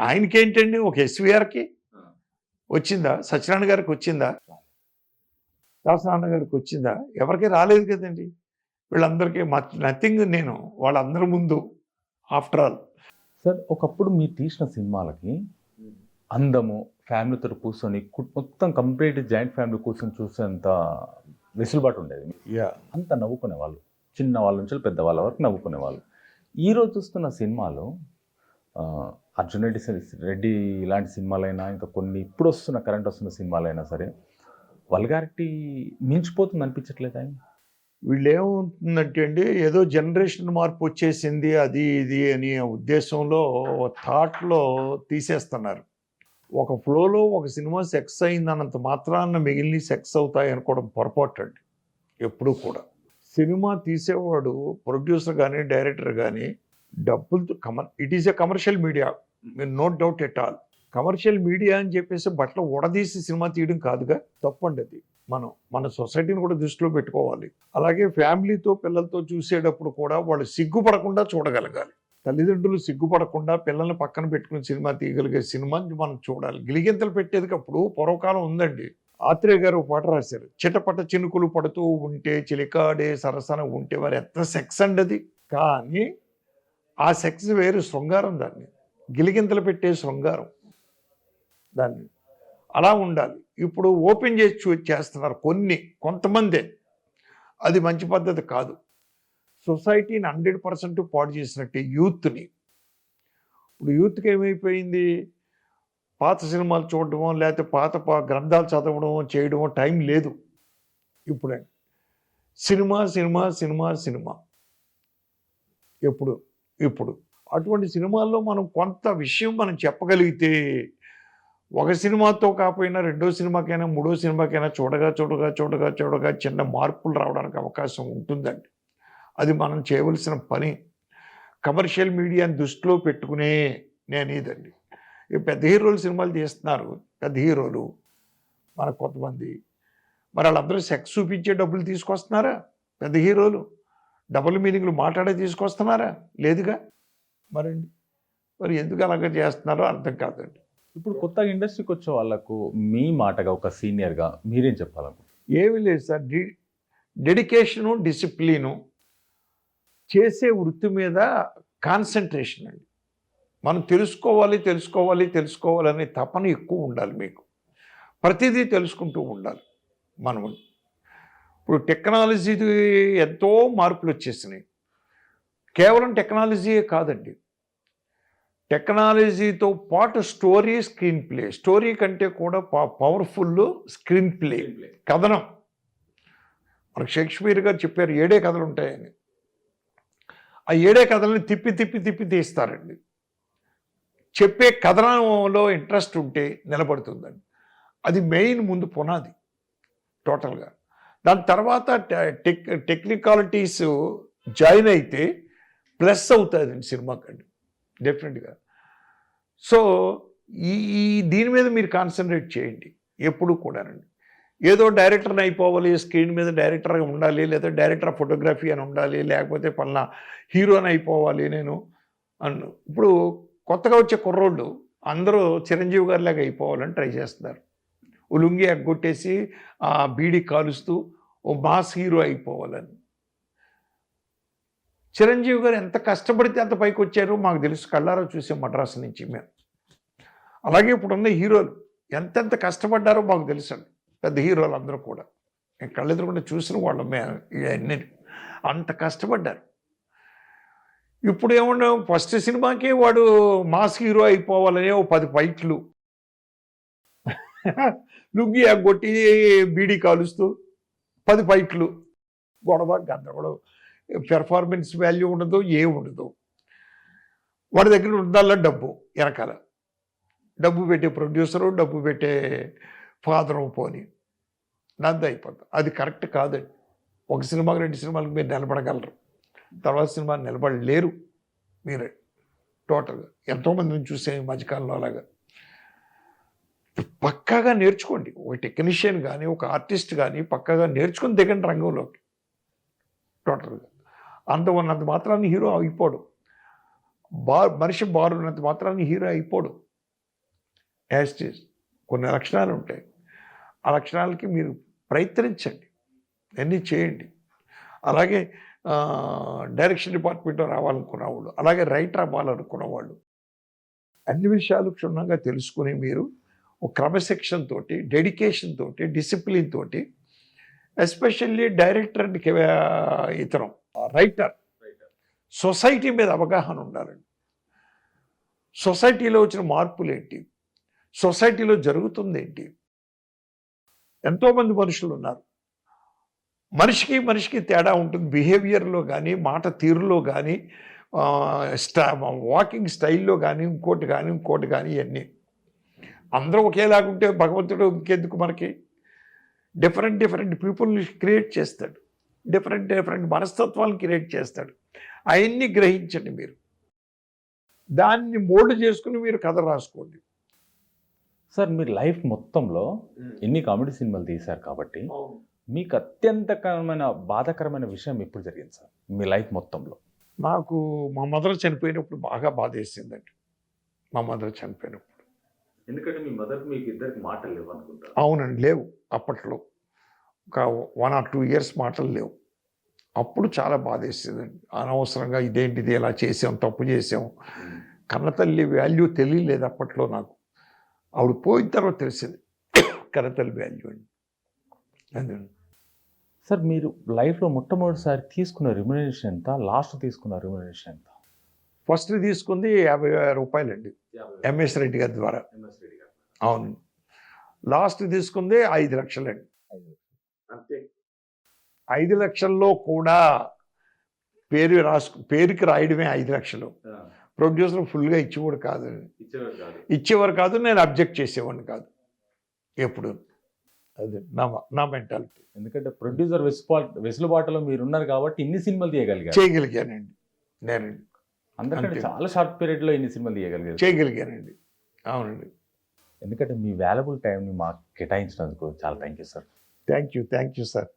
ఆయనకేంటండి, ఒక ఎస్వీఆర్కి వచ్చిందా, సత్యనారాయణ గారికి వచ్చిందా, దాసనారాయణ గారికి వచ్చిందా? ఎవరికి రాలేదు కదండి. వీళ్ళందరికీ నథింగ్ నేను వాళ్ళందరి ముందు ఆఫ్టర్ ఆల్. సార్ ఒకప్పుడు మీరు తీసిన సినిమాలకి అందము, ఫ్యామిలీతో కూర్చొని మొత్తం కంప్లీట్ జాయింట్ ఫ్యామిలీ కూర్చొని చూసేంత వెసులుబాటు ఉండేది. అంత నవ్వుకునే వాళ్ళు, చిన్న వాళ్ళ నుంచి పెద్ద వాళ్ళ వరకు నవ్వుకునే వాళ్ళు. ఈరోజు చూస్తున్న సినిమాలు అర్జున్ రెడ్డి ఇలాంటి సినిమాలైనా, ఇంకా కొన్ని ఇప్పుడు వస్తున్న కరెంట్ వస్తున్న సినిమాలైనా సరే వల్గారిటీ మించిపోతుంది అనిపించట్లేదు ఆయన? వీళ్ళు ఏమవుతుందంటే అండి, ఏదో జనరేషన్ మార్పు వచ్చేసింది అది ఇది అని ఉద్దేశంలో థాట్లో తీసేస్తున్నారు. ఒక ఫ్లోలో ఒక సినిమా సెక్స్ అయిందన్నంత మాత్రాన మిగిలిన సెక్స్ అవుతాయి అనుకోవడం పొరపాటు అండి. ఎప్పుడూ కూడా సినిమా తీసేవాడు, ప్రొడ్యూసర్ కానీ డైరెక్టర్ కానీ డబ్బులతో it is a commercial media, no doubt at all. Commercial media అని చెప్పేసి బట్టలు ఉడదీసి సినిమా తీయడం కాదుగా, తప్పండి అది. మన సొసైటీని కూడా దృష్టిలో పెట్టుకోవాలి. అలాగే ఫ్యామిలీతో పిల్లలతో చూసేటప్పుడు కూడా వాళ్ళు సిగ్గుపడకుండా చూడగలగాలి. తల్లిదండ్రులు సిగ్గుపడకుండా పిల్లల్ని పక్కన పెట్టుకుని సినిమా తీయగలిగే సినిమాని మనం చూడాలి. గిలిగింతలు పెట్టేది అప్పుడు పూర్వకాలం ఉందండి. ఆత్రేయ గారు ఒక పాట రాశారు, చిటపట చినుకులు పడుతూ ఉంటే చిలికాడే సరసన ఉంటే వారు ఎంత సెక్స్ అండి అది. కానీ ఆ సెక్స్ వేరు, శృంగారం. దాన్ని గిలిగింతలు పెట్టే శృంగారం దాన్ని అలా ఉండాలి. ఇప్పుడు ఓపెన్ చేసి చేస్తున్నారు కొంతమందే. అది మంచి పద్ధతి కాదు. సొసైటీని 100% పాడు చేసినట్టే యూత్ని. ఇప్పుడు యూత్కి ఏమైపోయింది, పాత సినిమాలు చూడడమో లేకపోతే పాత గ్రంథాలు చదవడమో చేయడమో టైం లేదు. ఇప్పుడే సినిమా సినిమా సినిమా సినిమా ఇప్పుడు అటువంటి సినిమాల్లో మనం కొంత విషయం మనం చెప్పగలిగితే, ఒక సినిమాతో కాకపోయినా రెండో సినిమాకైనా మూడో సినిమాకైనా చూడగా చిన్న మార్పులు రావడానికి అవకాశం ఉంటుందండి. అది మనం చేయవలసిన పని. కమర్షియల్ మీడియాని దృష్టిలో పెట్టుకునే నేను ఇదండి. పెద్ద హీరోలు సినిమాలు తీస్తున్నారు, పెద్ద హీరోలు మన కొంతమంది. మరి వాళ్ళందరూ సెక్స్ చూపించే డబ్బులు తీసుకొస్తున్నారా? పెద్ద హీరోలు డబుల్ మీనింగ్లు మాట్లాడే తీసుకొస్తున్నారా? లేదుగా. మరి ఎందుకు అలాగే చేస్తున్నారో అర్థం కాదండి. ఇప్పుడు కొత్తగా ఇండస్ట్రీకి వచ్చే వాళ్ళకు మీ మాటగా ఒక సీనియర్గా మీరేం చెప్పాలనుకుంటున్నారు? ఏమీ లేదు సార్, డెడికేషను, డిసిప్లిను, చేసే వృత్తి మీద కాన్సన్ట్రేషన్ అండి. మనం తెలుసుకోవాలనే తపన ఎక్కువ ఉండాలి మీకు. ప్రతిదీ తెలుసుకుంటూ ఉండాలి మనం. ఇప్పుడు టెక్నాలజీ ఎంతో మార్పులు వచ్చేసినాయి. కేవలం టెక్నాలజీయే కాదండి, టెక్నాలజీతో పాటు స్క్రీన్ ప్లే, స్టోరీ కంటే కూడా పవర్ఫుల్ స్క్రీన్ ప్లే, కథనం. మనకు షేక్స్పియర్ గారు చెప్పారు 7 కథలు ఉంటాయని. ఆ 7 కథలను తిప్పి తిప్పి తిప్పి తీస్తారండి. చెప్పే కథనంలో ఇంట్రెస్ట్ ఉంటే నిలబడుతుందండి. అది మెయిన్ ముందు పునాది టోటల్గా. దాని తర్వాత టెక్నికాలిటీస్ జాయిన్ అయితే ప్లస్ అవుతుందండి సినిమాకండి డెఫినెట్గా. సో ఈ ఈ దీని మీద మీరు కాన్సన్ట్రేట్ చేయండి ఎప్పుడు కూడానండి. ఏదో డైరెక్టర్ని అయిపోవాలి, స్క్రీన్ మీద డైరెక్టర్గా ఉండాలి, లేదా డైరెక్టర్ ఆఫ్ ఫోటోగ్రఫీ అని ఉండాలి, లేకపోతే పలానా హీరోని అయిపోవాలి నేను అన్ను. ఇప్పుడు కొత్తగా వచ్చే కుర్రోళ్ళు అందరూ చిరంజీవి గారిలాగా అయిపోవాలని ట్రై చేస్తున్నారు. ఓ లుంగి ఎగ్గొట్టేసి ఆ బీడి కాలుస్తూ ఓ మాస్ హీరో అయిపోవాలని. చిరంజీవి గారు ఎంత కష్టపడితే అంత పైకి వచ్చారో మాకు తెలుసు, కళ్ళారో చూసాం మద్రాసు నుంచి మేము. అలాగే ఇప్పుడున్న హీరోలు ఎంతెంత కష్టపడ్డారో మాకు తెలుసండి. పెద్ద హీరోలు అందరూ కూడా నేను కళ్ళెదురుకుండా చూసిన వాళ్ళం ఇవన్నీ అంత కష్టపడ్డారు. ఇప్పుడు ఏమన్నా ఫస్ట్ సినిమాకే వాడు మాస్ హీరో అయిపోవాలనే ఓ 10 ఫైట్లు లుంగి కొట్టి బీడీ కాలుస్తూ 10 ఫైట్లు, గొడవ గందరగోళం, పెర్ఫార్మెన్స్ వాల్యూ ఉండదు, ఉండదు. వాడి దగ్గర ఉండాల డబ్బు, వెనకాల డబ్బు పెట్టే ప్రొడ్యూసరు, డబ్బు పెట్టే ఫాదరు పోని నంది అయిపోతుంది. అది కరెక్ట్ కాదండి. ఒక సినిమాకి 2 సినిమాలకు మీరు నిలబడగలరు, తర్వాత సినిమా నిలబడలేరు మీరే టోటల్గా. ఎంతోమందిని చూసే ఈ మధ్యకాలంలో అలాగా. పక్కాగా నేర్చుకోండి. ఒక టెక్నీషియన్ కానీ ఒక ఆర్టిస్ట్ కానీ పక్కాగా నేర్చుకుని దిగండి రంగంలోకి టోటల్గా. అందం ఉన్నంత మాత్రాన్ని హీరో అయిపోడు, మనిషి బారున్నంత మాత్రాన్ని హీరో అయిపోడు. యాస్టీస్ కొన్ని లక్షణాలు ఉంటాయి. ఆ లక్షణాలకి మీరు ప్రయత్నించండి, అన్నీ చేయండి. అలాగే డైరెక్షన్ డిపార్ట్మెంట్లో రావాలనుకున్న వాళ్ళు, అలాగే రైటర్ అవ్వాలనుకున్న వాళ్ళు అన్ని విషయాలు క్షుణ్ణంగా తెలుసుకుని మీరు ఒక క్రమశిక్షణ తోటి, డెడికేషన్ తోటి, డిసిప్లిన్ తోటి, ఎస్పెషల్లీ డైరెక్టర్ అండ్ ఇతరం రైటర్ సొసైటీ మీద అవగాహన ఉండాలండి. సొసైటీలో వచ్చిన మార్పులు ఏంటి, సొసైటీలో జరుగుతుంది ఏంటి. ఎంతోమంది మనుషులు ఉన్నారు, మనిషికి మనిషికి తేడా ఉంటుంది. బిహేవియర్లో కానీ, మాట తీరులో కానీ, వాకింగ్ స్టైల్లో కానీ, ఇంకోటి కానీ ఇవన్నీ. అందరూ ఒకేలాగుంటే భగవంతుడు ఇంకెందుకు మనకి? డిఫరెంట్ పీపుల్ని క్రియేట్ చేస్తాడు, డిఫరెంట్ మనస్తత్వాలను క్రియేట్ చేస్తాడు. అవన్నీ గ్రహించండి మీరు, దాన్ని మోల్డ్ చేసుకుని మీరు కథ రాసుకోండి. సార్ మీరు లైఫ్ మొత్తంలో ఎన్ని కామెడీ సినిమాలు తీశారు కాబట్టి మీకు అత్యంతకరమైన బాధాకరమైన విషయం ఎప్పుడు జరిగింది సార్ మీ లైఫ్ మొత్తంలో? నాకు మా మదర్ చనిపోయినప్పుడు బాగా బాధ వేసిందండి. మా మదర్ చనిపోయినప్పుడు. ఎందుకంటే మీ మదర్ మీకు ఇద్దరికి మాటలు లేవు అనుకుంటా. అవునండి, లేవు. అప్పట్లో ఒక 1 or 2 years మాటలు లేవు. అప్పుడు చాలా బాధ వేసిందండి. అనవసరంగా ఇదేంటిది, ఎలా చేసాం, తప్పు చేసాం. కన్నతల్లి వాల్యూ తెలియలేదు అప్పట్లో నాకు. ఆవిడ పోయిన తర్వాత తెలిసింది కన్నతల్లి వాల్యూ అండి. అదే సార్ మీరు లైఫ్లో మొట్టమొదటిసారి తీసుకున్న రిమ్యునరేషన్ ఎంత, లాస్ట్ తీసుకున్న రిమ్యునరేషన్ ఎంత? ఫస్ట్ తీసుకుంది 50,000 రూపాయలండి ఎంఎస్ రెడ్డి గారి ద్వారా. అవును. లాస్ట్ తీసుకుంది 5 లక్షలండి. అంతే. 5 లక్షల్లో కూడా పేరుకి రాయడమే 5 లక్షలు. ప్రొడ్యూసర్ ఫుల్గా ఇచ్చేవారు కాదు. నేను అబ్జెక్ట్ చేసేవాడిని కాదు ఎప్పుడు. అదే నా మెంటాలిటీ. ఎందుకంటే ప్రొడ్యూసర్ వెసులుబాటులో మీరు ఉన్నారు కాబట్టి ఇన్ని సినిమాలు చేయగలిగానండి నేనండి. అందుకంటే చాలా షార్ట్ పీరియడ్లో ఇన్ని సినిమాలు చేయగలిగానండి. అవునండి. ఎందుకంటే మీ వాల్యుబుల్ టైంని మాకు కేటాయించినందుకు చాలా thank you sir. Thank you sir.